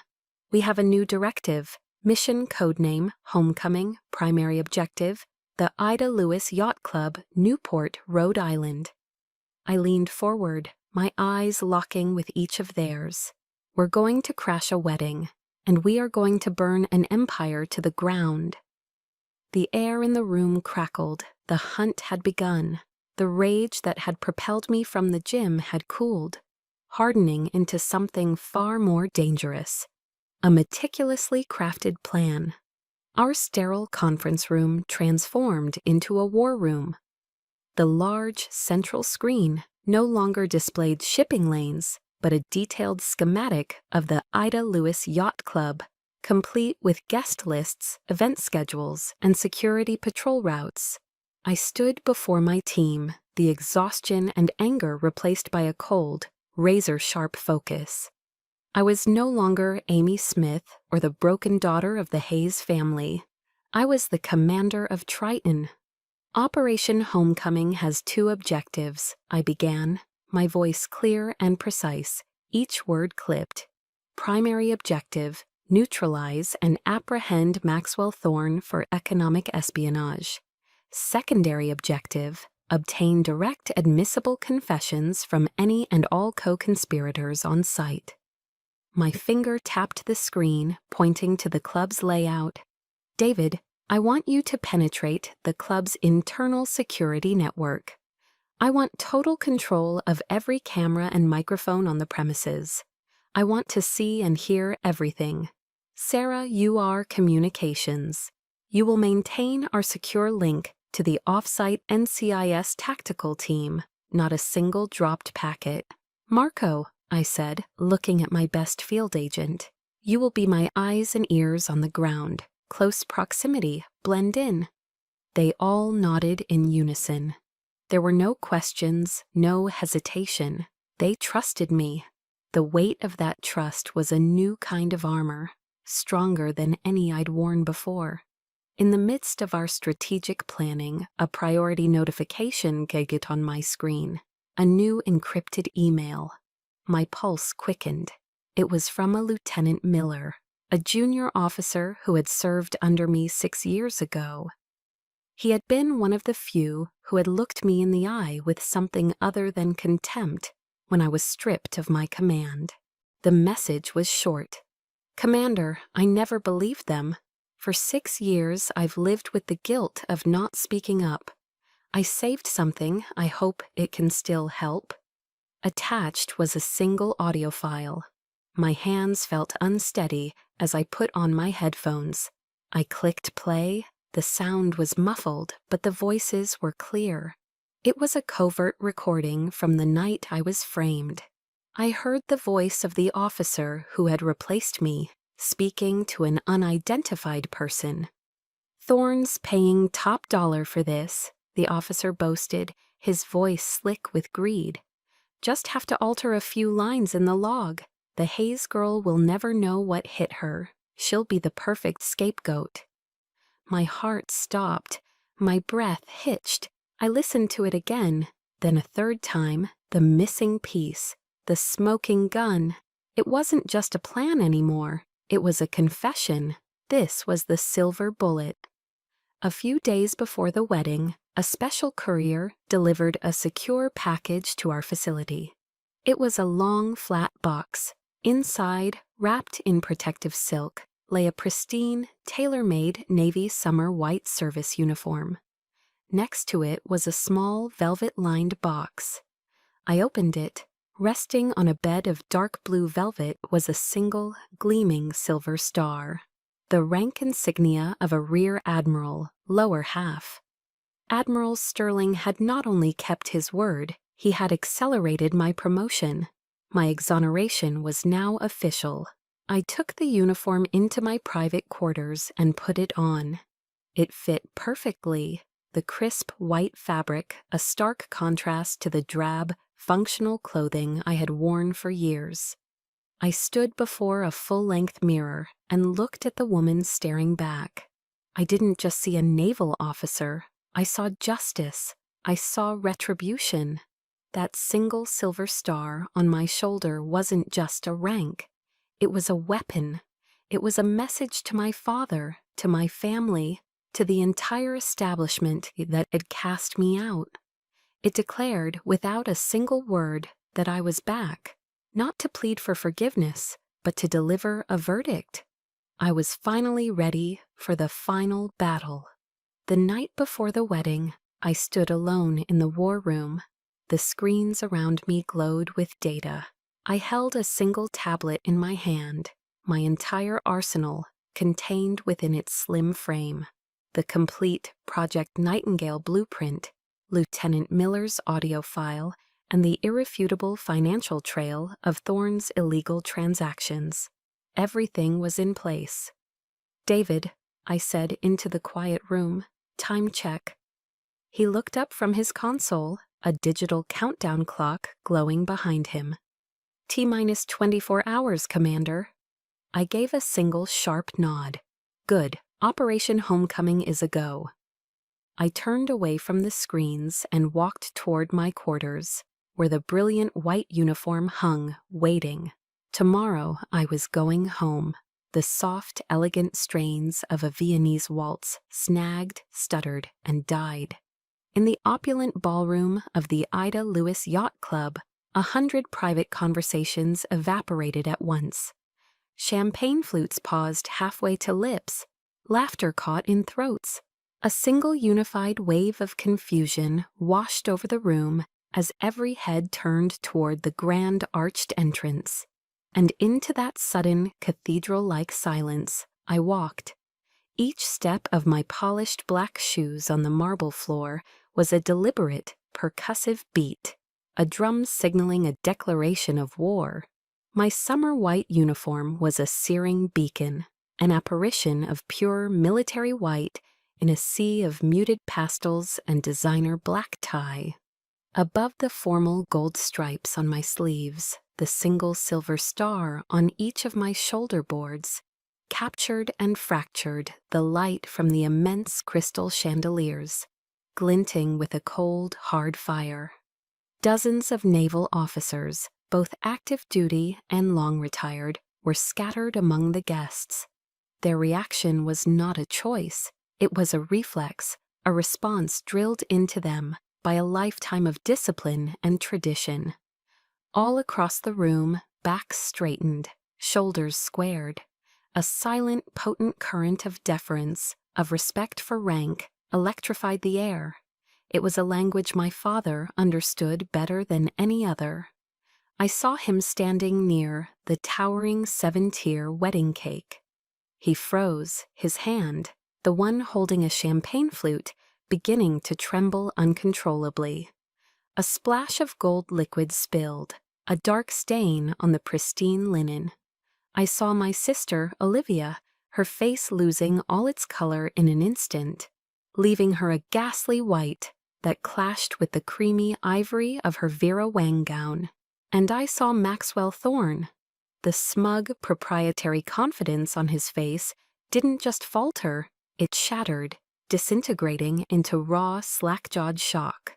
"We have a new directive. Mission codename, Homecoming, primary objective, the Ida Lewis Yacht Club, Newport, Rhode Island." I leaned forward, my eyes locking with each of theirs. "We're going to crash a wedding, and we are going to burn an empire to the ground." The air in the room crackled. The hunt had begun. The rage that had propelled me from the gym had cooled, hardening into something far more dangerous. A meticulously crafted plan. Our sterile conference room transformed into a war room. The large central screen no longer displayed shipping lanes, but a detailed schematic of the Ida Lewis Yacht Club, complete with guest lists, event schedules, and security patrol routes. I stood before my team, the exhaustion and anger replaced by a cold, razor-sharp focus. I was no longer Amy Smith or the broken daughter of the Hayes family. I was the commander of Triton. "Operation Homecoming has two objectives," I began, my voice clear and precise, each word clipped. "Primary objective, neutralize and apprehend Maxwell Thorne for economic espionage. Secondary objective, obtain direct admissible confessions from any and all co-conspirators on site." My finger tapped the screen, pointing to the club's layout. "David, I want you to penetrate the club's internal security network. I want total control of every camera and microphone on the premises. I want to see and hear everything. Sarah, you are communications. You will maintain our secure link to the off-site NCIS tactical team, not a single dropped packet. Marco," I said, looking at my best field agent, "you will be my eyes and ears on the ground. Close proximity, blend in." They all nodded in unison. There were no questions, no hesitation. They trusted me. The weight of that trust was a new kind of armor, stronger than any I'd worn before. In the midst of our strategic planning, a priority notification giggled on my screen. A new encrypted email. My pulse quickened. It was from a Lieutenant Miller, a junior officer who had served under me 6 years ago. He had been one of the few who had looked me in the eye with something other than contempt when I was stripped of my command. The message was short. "Commander, I never believed them. For 6 years I've lived with the guilt of not speaking up. I saved something. I hope it can still help." Attached was a single audio file. My hands felt unsteady as I put on my headphones. I clicked play, The sound was muffled, but the voices were clear. It was a covert recording from the night I was framed. I heard the voice of the officer who had replaced me, speaking to an unidentified person. "Thorne's paying top dollar for this," the officer boasted, his voice slick with greed. "Just have to alter a few lines in the log. The Hayes girl will never know what hit her. She'll be the perfect scapegoat." My heart stopped. My breath hitched. I listened to it again, then a third time, the missing piece, the smoking gun. It wasn't just a plan anymore. It was a confession. This was the silver bullet. A few days before the wedding, a special courier delivered a secure package to our facility. It was a long, flat box. Inside, wrapped in protective silk, lay a pristine, tailor-made Navy summer white service uniform. Next to it was a small, velvet-lined box. I opened it. Resting on a bed of dark blue velvet was a single, gleaming silver star. The rank insignia of a rear admiral, lower half. Admiral Sterling had not only kept his word, he had accelerated my promotion. My exoneration was now official. I took the uniform into my private quarters and put it on. It fit perfectly. The crisp white fabric, a stark contrast to the drab, functional clothing I had worn for years. I stood before a full-length mirror and looked at the woman staring back. I didn't just see a naval officer. I saw justice. I saw retribution. That single silver star on my shoulder wasn't just a rank. It was a weapon. It was a message to my father, to my family, to the entire establishment that had cast me out. It declared, without a single word, that I was back, not to plead for forgiveness, but to deliver a verdict. I was finally ready for the final battle. The night before the wedding, I stood alone in the war room. The screens around me glowed with data. I held a single tablet in my hand, my entire arsenal contained within its slim frame. The complete Project Nightingale blueprint, Lieutenant Miller's audio file, and the irrefutable financial trail of Thorne's illegal transactions. Everything was in place. "David," I said into the quiet room, "time check." He looked up from his console, a digital countdown clock glowing behind him. "T-minus 24 hours, Commander." I gave a single sharp nod. "Good. Operation Homecoming is a go." I turned away from the screens and walked toward my quarters, where the brilliant white uniform hung, waiting. Tomorrow I was going home. The soft, elegant strains of a Viennese waltz snagged, stuttered, and died. In the opulent ballroom of the Ida Lewis Yacht Club, 100 private conversations evaporated at once. Champagne flutes paused halfway to lips. Laughter caught in throats. A single unified wave of confusion washed over the room as every head turned toward the grand arched entrance. And into that sudden, cathedral-like silence, I walked. Each step of my polished black shoes on the marble floor was a deliberate, percussive beat, a drum signaling a declaration of war. My summer white uniform was a searing beacon, an apparition of pure military white in a sea of muted pastels and designer black tie. Above the formal gold stripes on my sleeves, the single silver star on each of my shoulder boards captured and fractured the light from the immense crystal chandeliers, glinting with a cold, hard fire. Dozens of naval officers, both active duty and long retired, were scattered among the guests. Their reaction was not a choice. It was a reflex, a response drilled into them by a lifetime of discipline and tradition. All across the room, backs straightened, shoulders squared. A silent, potent current of deference, of respect for rank, electrified the air. It was a language my father understood better than any other. I saw him standing near the towering 7-tier wedding cake. He froze, his hand, the one holding a champagne flute beginning to tremble uncontrollably. A splash of gold liquid spilled, a dark stain on the pristine linen. I saw my sister, Olivia, her face losing all its color in an instant, leaving her a ghastly white that clashed with the creamy ivory of her Vera Wang gown. And I saw Maxwell Thorne. The smug, proprietary confidence on his face didn't just falter, it shattered, disintegrating into raw, slack-jawed shock.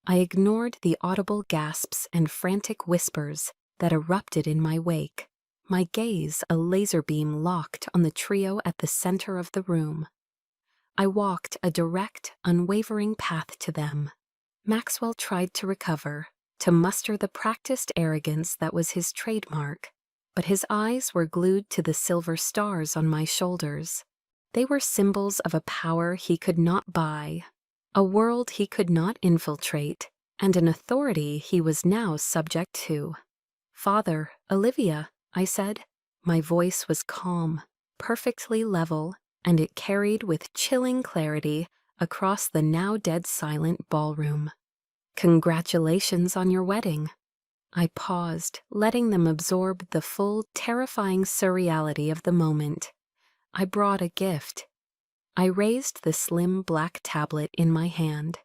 I ignored the audible gasps and frantic whispers that erupted in my wake, my gaze a laser beam locked on the trio at the center of the room. I walked a direct, unwavering path to them. Maxwell tried to recover, to muster the practiced arrogance that was his trademark, but his eyes were glued to the silver stars on my shoulders. They were symbols of a power he could not buy, a world he could not infiltrate, and an authority he was now subject to. "Father, Olivia," I said. My voice was calm, perfectly level, and it carried with chilling clarity across the now dead silent ballroom. "Congratulations on your wedding." I paused, letting them absorb the full, terrifying surreality of the moment. I brought a gift. I raised the slim black tablet in my hand.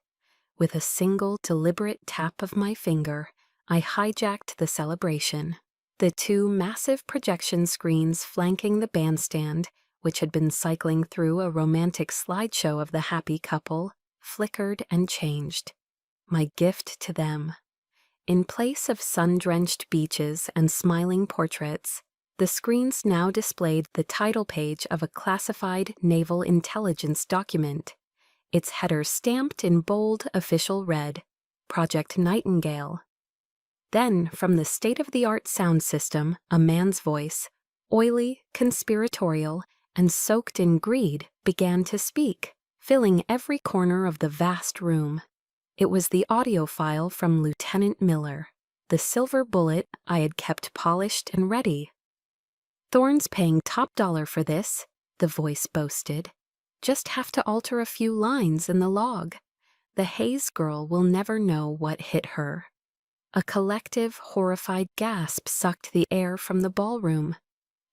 With a single deliberate tap of my finger, I hijacked the celebration. The two massive projection screens flanking the bandstand, which had been cycling through a romantic slideshow of the happy couple, flickered and changed. My gift to them. In place of sun-drenched beaches and smiling portraits, the screens now displayed the title page of a classified naval intelligence document, its header stamped in bold official red, Project Nightingale. Then, from the state-of-the-art sound system, a man's voice, oily, conspiratorial, and soaked in greed, began to speak, filling every corner of the vast room. It was the audio file from Lieutenant Miller, the silver bullet I had kept polished and ready. "Thorne's paying top dollar for this," the voice boasted. "Just have to alter a few lines in the log. The Hayes girl will never know what hit her." A collective, horrified gasp sucked the air from the ballroom.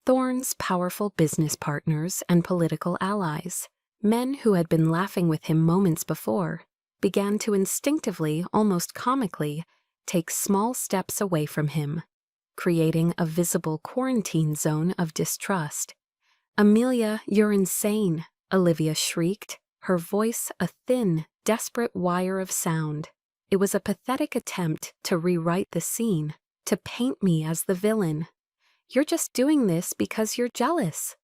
Thorne's powerful business partners and political allies, men who had been laughing with him moments before, began to instinctively, almost comically, take small steps away from him, creating a visible quarantine zone of distrust. "Amelia, you're insane," Olivia shrieked, her voice a thin, desperate wire of sound. It was a pathetic attempt to rewrite the scene, to paint me as the villain. "You're just doing this because you're jealous."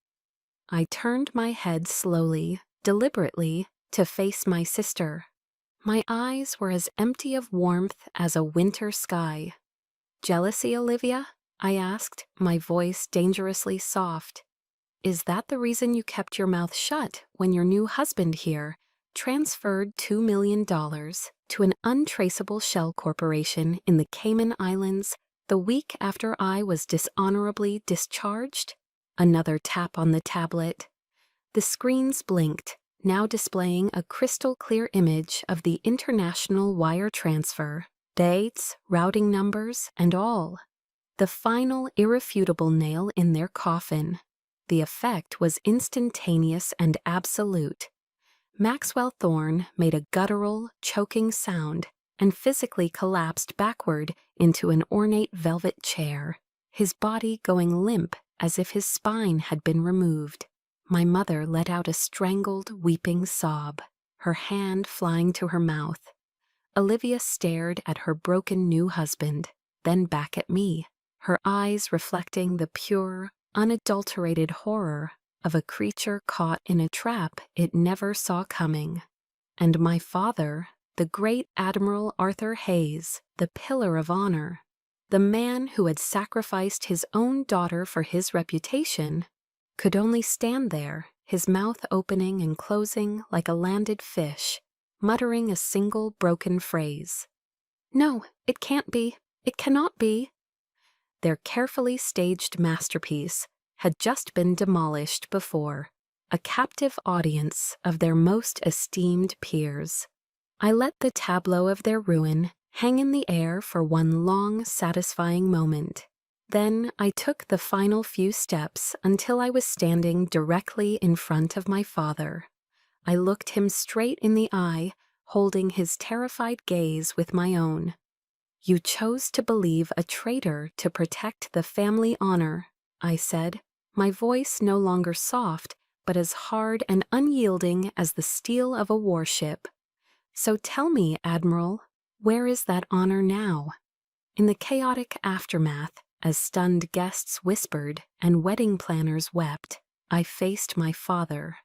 I turned my head slowly, deliberately, to face my sister. My eyes were as empty of warmth as a winter sky. "Jealousy, Olivia?" I asked, my voice dangerously soft. "Is that the reason you kept your mouth shut when your new husband here transferred $2 million to an untraceable shell corporation in the Cayman Islands the week after I was dishonorably discharged?" Another tap on the tablet. The screens blinked, now displaying a crystal-clear image of the international wire transfer, dates, routing numbers, and all. The final irrefutable nail in their coffin. The effect was instantaneous and absolute. Maxwell Thorne made a guttural, choking sound and physically collapsed backward into an ornate velvet chair, his body going limp as if his spine had been removed. My mother let out a strangled, weeping sob, her hand flying to her mouth. Olivia stared at her broken new husband, then back at me, her eyes reflecting the pure, unadulterated horror of a creature caught in a trap it never saw coming. And my father, the great Admiral Arthur Hayes, the pillar of honor, the man who had sacrificed his own daughter for his reputation, could only stand there, his mouth opening and closing like a landed fish, muttering a single broken phrase. "No, it can't be. It cannot be." Their carefully staged masterpiece had just been demolished before, a captive audience of their most esteemed peers. I let the tableau of their ruin hang in the air for one long, satisfying moment. Then I took the final few steps until I was standing directly in front of my father. I looked him straight in the eye, holding his terrified gaze with my own. "You chose to believe a traitor to protect the family honor," I said, my voice no longer soft, but as hard and unyielding as the steel of a warship. "So tell me, Admiral, where is that honor now?" In the chaotic aftermath, as stunned guests whispered and wedding planners wept, I faced my father.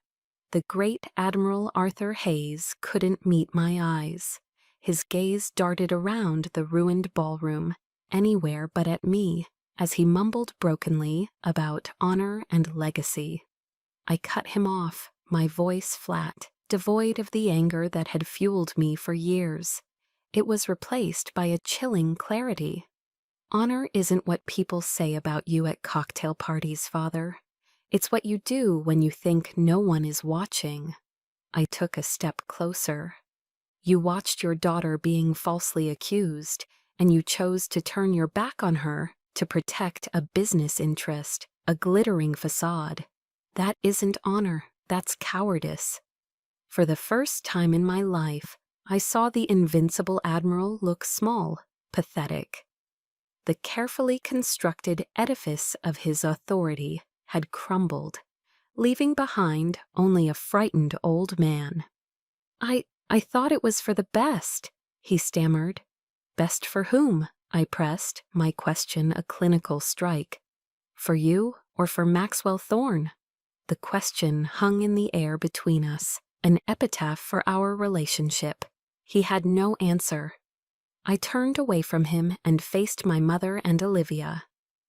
The great Admiral Arthur Hayes couldn't meet my eyes. His gaze darted around the ruined ballroom, anywhere but at me, as he mumbled brokenly about honor and legacy. I cut him off, my voice flat, devoid of the anger that had fueled me for years. It was replaced by a chilling clarity. "Honor isn't what people say about you at cocktail parties, Father. It's what you do when you think no one is watching." I took a step closer. "You watched your daughter being falsely accused, and you chose to turn your back on her to protect a business interest, a glittering facade. That isn't honor, that's cowardice." For the first time in my life, I saw the invincible Admiral look small, pathetic. The carefully constructed edifice of his authority had crumbled, leaving behind only a frightened old man. I thought it was for the best," he stammered. "Best for whom?" I pressed, my question a clinical strike. "For you or for Maxwell Thorne?" The question hung in the air between us, an epitaph for our relationship. He had no answer. I turned away from him and faced my mother and Olivia.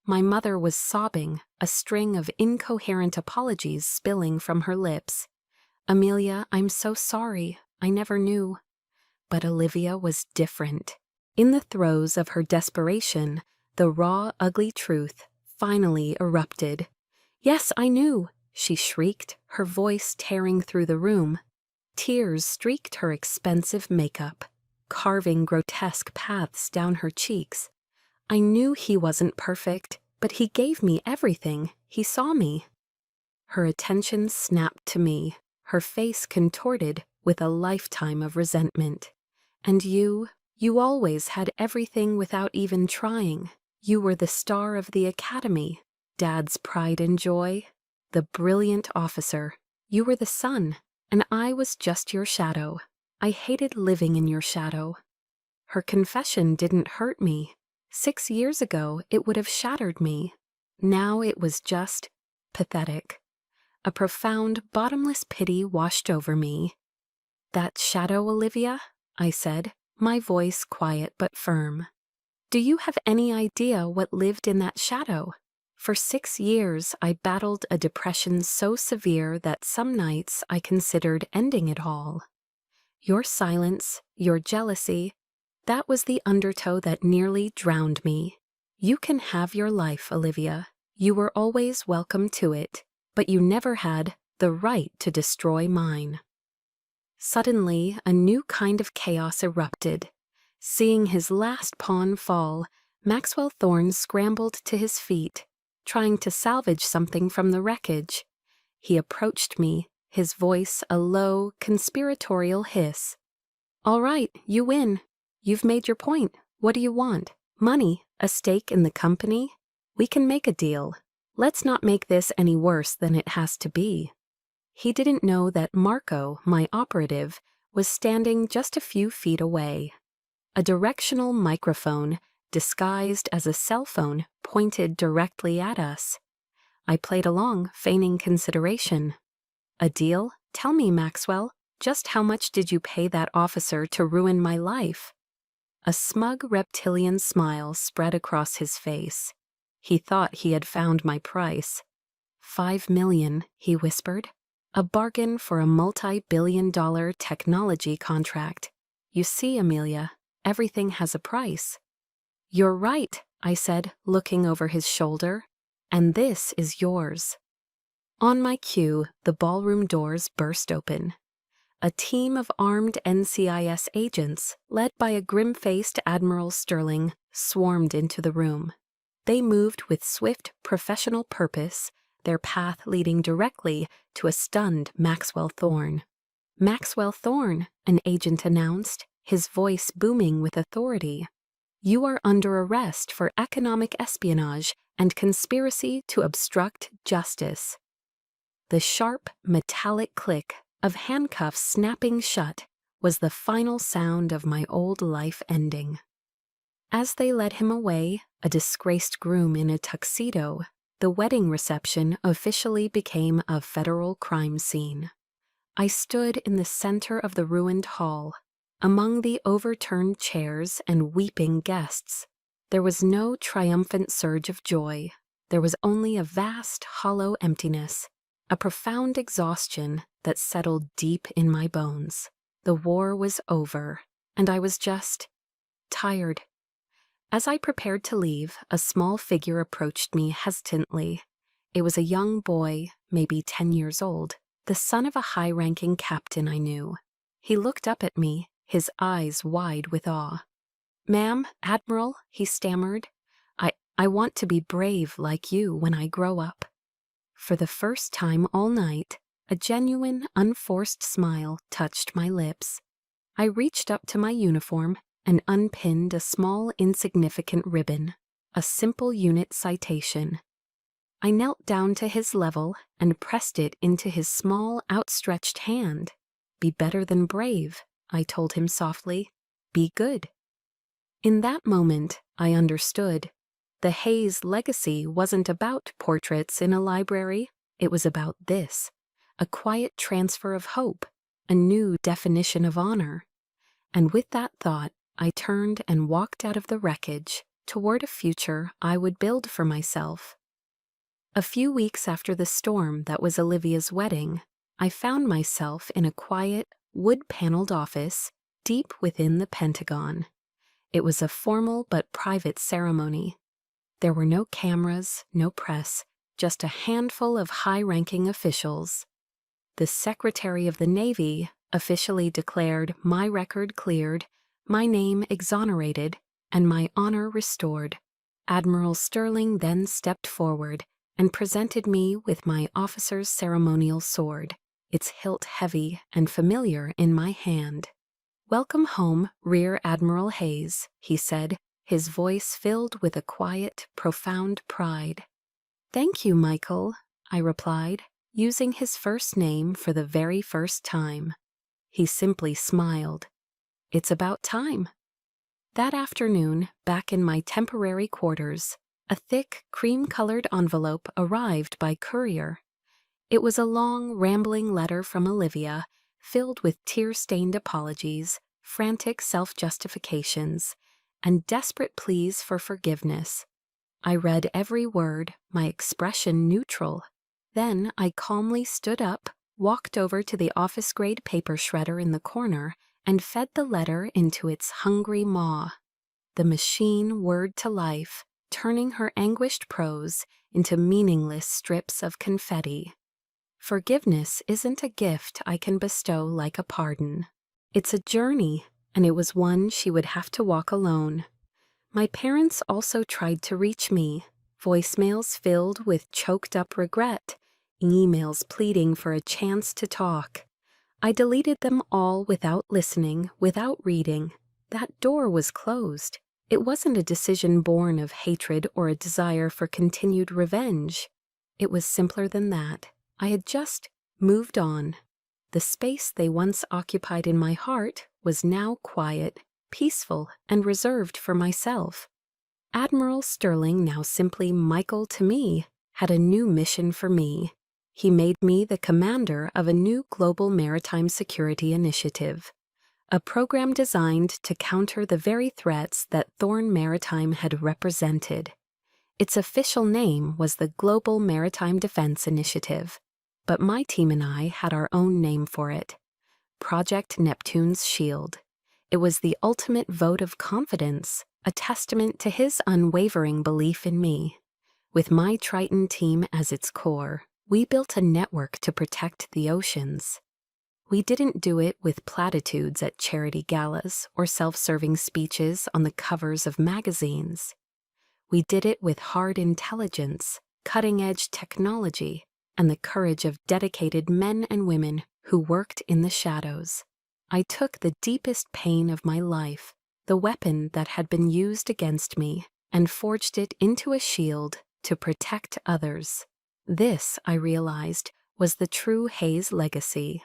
My mother was sobbing, a string of incoherent apologies spilling from her lips. "Amelia, I'm so sorry. I never knew." But Olivia was different. In the throes of her desperation, the raw, ugly truth finally erupted. "Yes, I knew," she shrieked, her voice tearing through the room. Tears streaked her expensive makeup, carving grotesque paths down her cheeks. "I knew he wasn't perfect, but he gave me everything. He saw me." Her attention snapped to me, her face contorted with a lifetime of resentment. "And you always had everything without even trying. You were the star of the academy, Dad's pride and joy, the brilliant officer. You were the sun, and I was just your shadow. I hated living in your shadow." Her confession didn't hurt me. 6 years ago, it would have shattered me. Now it was just pathetic. A profound, bottomless pity washed over me. "That shadow, Olivia?" I said, my voice quiet but firm. "Do you have any idea what lived in that shadow? For 6 years, I battled a depression so severe that some nights I considered ending it all. Your silence, your jealousy, that was the undertow that nearly drowned me. You can have your life, Olivia. You were always welcome to it, but you never had the right to destroy mine." Suddenly, a new kind of chaos erupted. Seeing his last pawn fall, Maxwell Thorne scrambled to his feet, trying to salvage something from the wreckage. He approached me, his voice a low, conspiratorial hiss. "All right, you win. You've made your point. What do you want? Money? A stake in the company? We can make a deal. Let's not make this any worse than it has to be." He didn't know that Marco, my operative, was standing just a few feet away. A directional microphone, disguised as a cell phone, pointed directly at us. I played along, feigning consideration. "A deal? Tell me, Maxwell, just how much did you pay that officer to ruin my life?" A smug reptilian smile spread across his face. He thought he had found my price. "5 million," he whispered. "A bargain for a multi-billion-dollar technology contract. You see, Amelia, everything has a price." "You're right," I said, looking over his shoulder. "And this is yours." On my cue, the ballroom doors burst open. A team of armed NCIS agents, led by a grim-faced Admiral Sterling, swarmed into the room. They moved with swift, professional purpose, their path leading directly to a stunned Maxwell Thorne. "Maxwell Thorne," an agent announced, his voice booming with authority. "You are under arrest for economic espionage and conspiracy to obstruct justice." The sharp, metallic click of handcuffs snapping shut was the final sound of my old life ending. As they led him away, a disgraced groom in a tuxedo, the wedding reception officially became a federal crime scene. I stood in the center of the ruined hall, among the overturned chairs and weeping guests. There was no triumphant surge of joy. There was only a vast, hollow emptiness, a profound exhaustion that settled deep in my bones. The war was over, and I was just tired. As I prepared to leave, a small figure approached me hesitantly. It was a young boy, maybe 10 years old, the son of a high-ranking captain I knew. He looked up at me, his eyes wide with awe. "Ma'am, Admiral," he stammered, I want to be brave like you when I grow up." For the first time all night, a genuine, unforced smile touched my lips. I reached up to my uniform and unpinned a small, insignificant ribbon, a simple unit citation. I knelt down to his level and pressed it into his small, outstretched hand. "Be better than brave," I told him softly. "Be good." In that moment, I understood. The Hayes legacy wasn't about portraits in a library. It was about this, a quiet transfer of hope, a new definition of honor. And with that thought, I turned and walked out of the wreckage toward a future I would build for myself. A few weeks after the storm that was Olivia's wedding, I found myself in a quiet, wood-paneled office deep within the Pentagon. It was a formal but private ceremony. There were no cameras, no press, just a handful of high-ranking officials. The Secretary of the Navy officially declared my record cleared, my name exonerated, and my honor restored. Admiral Sterling then stepped forward and presented me with my officer's ceremonial sword, its hilt heavy and familiar in my hand. "Welcome home, Rear Admiral Hayes," he said, his voice filled with a quiet, profound pride. "Thank you, Michael," I replied, using his first name for the very first time. He simply smiled. "It's about time." That afternoon, back in my temporary quarters, a thick, cream-colored envelope arrived by courier. It was a long, rambling letter from Olivia, filled with tear-stained apologies, frantic self-justifications, and desperate pleas for forgiveness. I read every word, my expression neutral. Then I calmly stood up, walked over to the office-grade paper shredder in the corner, and fed the letter into its hungry maw. The machine whirred to life, turning her anguished prose into meaningless strips of confetti. Forgiveness isn't a gift I can bestow like a pardon. It's a journey, and it was one she would have to walk alone. My parents also tried to reach me, voicemails filled with choked-up regret, emails pleading for a chance to talk. I deleted them all without listening, without reading. That door was closed. It wasn't a decision born of hatred or a desire for continued revenge. It was simpler than that. I had just moved on. The space they once occupied in my heart was now quiet, peaceful, and reserved for myself. Admiral Sterling, now simply Michael to me, had a new mission for me. He made me the commander of a new global maritime security initiative, a program designed to counter the very threats that Thorne Maritime had represented. Its official name was the Global Maritime Defense Initiative, but my team and I had our own name for it, Project Neptune's Shield. It was the ultimate vote of confidence, a testament to his unwavering belief in me. With my Triton team as its core, We built a network to protect the oceans. We didn't do it with platitudes at charity galas or self-serving speeches on the covers of magazines. We did it with hard intelligence, cutting-edge technology, and the courage of dedicated men and women who worked in the shadows. I took the deepest pain of my life, the weapon that had been used against me, and forged it into a shield to protect others. This, I realized, was the true Hayes legacy.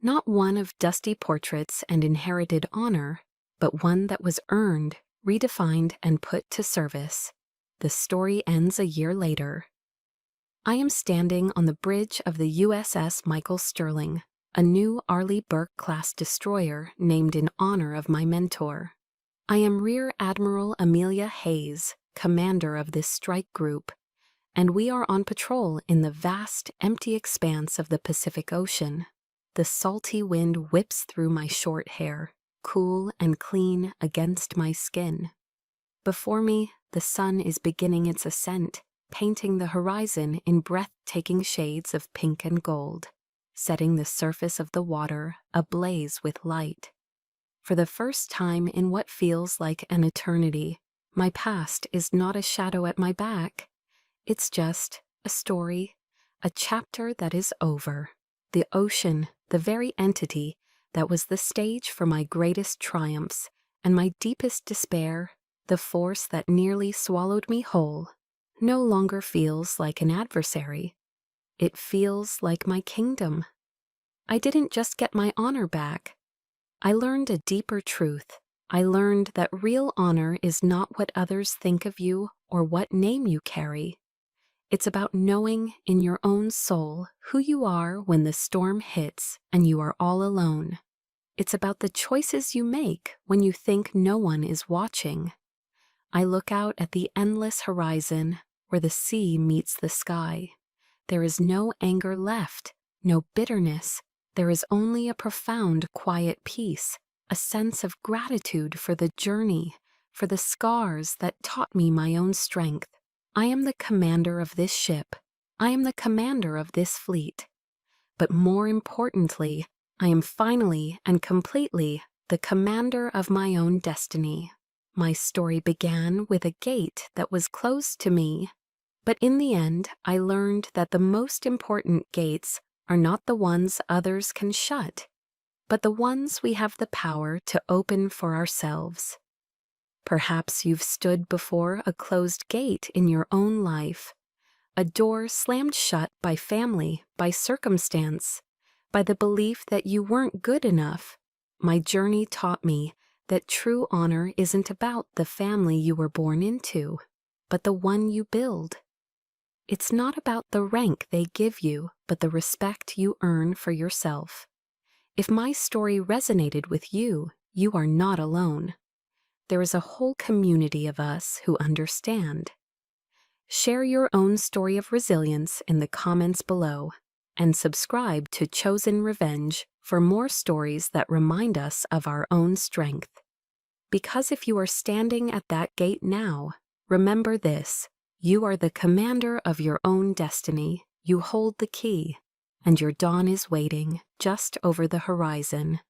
Not one of dusty portraits and inherited honor, but one that was earned, redefined, and put to service. The story ends a year later. I am standing on the bridge of the USS Michael Sterling, a new Arleigh Burke-class destroyer named in honor of my mentor. I am Rear Admiral Amelia Hayes, commander of this strike group, and we are on patrol in the vast, empty expanse of the Pacific Ocean. The salty wind whips through my short hair, cool and clean against my skin. Before me, the sun is beginning its ascent, painting the horizon in breathtaking shades of pink and gold, setting the surface of the water ablaze with light. For the first time in what feels like an eternity, my past is not a shadow at my back. It's just a story, a chapter that is over. The ocean, the very entity that was the stage for my greatest triumphs and my deepest despair, the force that nearly swallowed me whole, no longer feels like an adversary. It feels like my kingdom. I didn't just get my honor back. I learned a deeper truth. I learned that real honor is not what others think of you or what name you carry. It's about knowing in your own soul who you are when the storm hits and you are all alone. It's about the choices you make when you think no one is watching. I look out at the endless horizon where the sea meets the sky. There is no anger left, no bitterness. There is only a profound, quiet peace, a sense of gratitude for the journey, for the scars that taught me my own strength. I am the commander of this ship. I am the commander of this fleet. But more importantly, I am finally and completely the commander of my own destiny. My story began with a gate that was closed to me, but in the end, I learned that the most important gates are not the ones others can shut, but the ones we have the power to open for ourselves. Perhaps you've stood before a closed gate in your own life, a door slammed shut by family, by circumstance, by the belief that you weren't good enough. My journey taught me that true honor isn't about the family you were born into, but the one you build. It's not about the rank they give you, but the respect you earn for yourself. If my story resonated with you, you are not alone. There is a whole community of us who understand. Share your own story of resilience in the comments below, and subscribe to Chosen Revenge for more stories that remind us of our own strength. Because if you are standing at that gate now, remember this: you are the commander of your own destiny, you hold the key, and your dawn is waiting just over the horizon.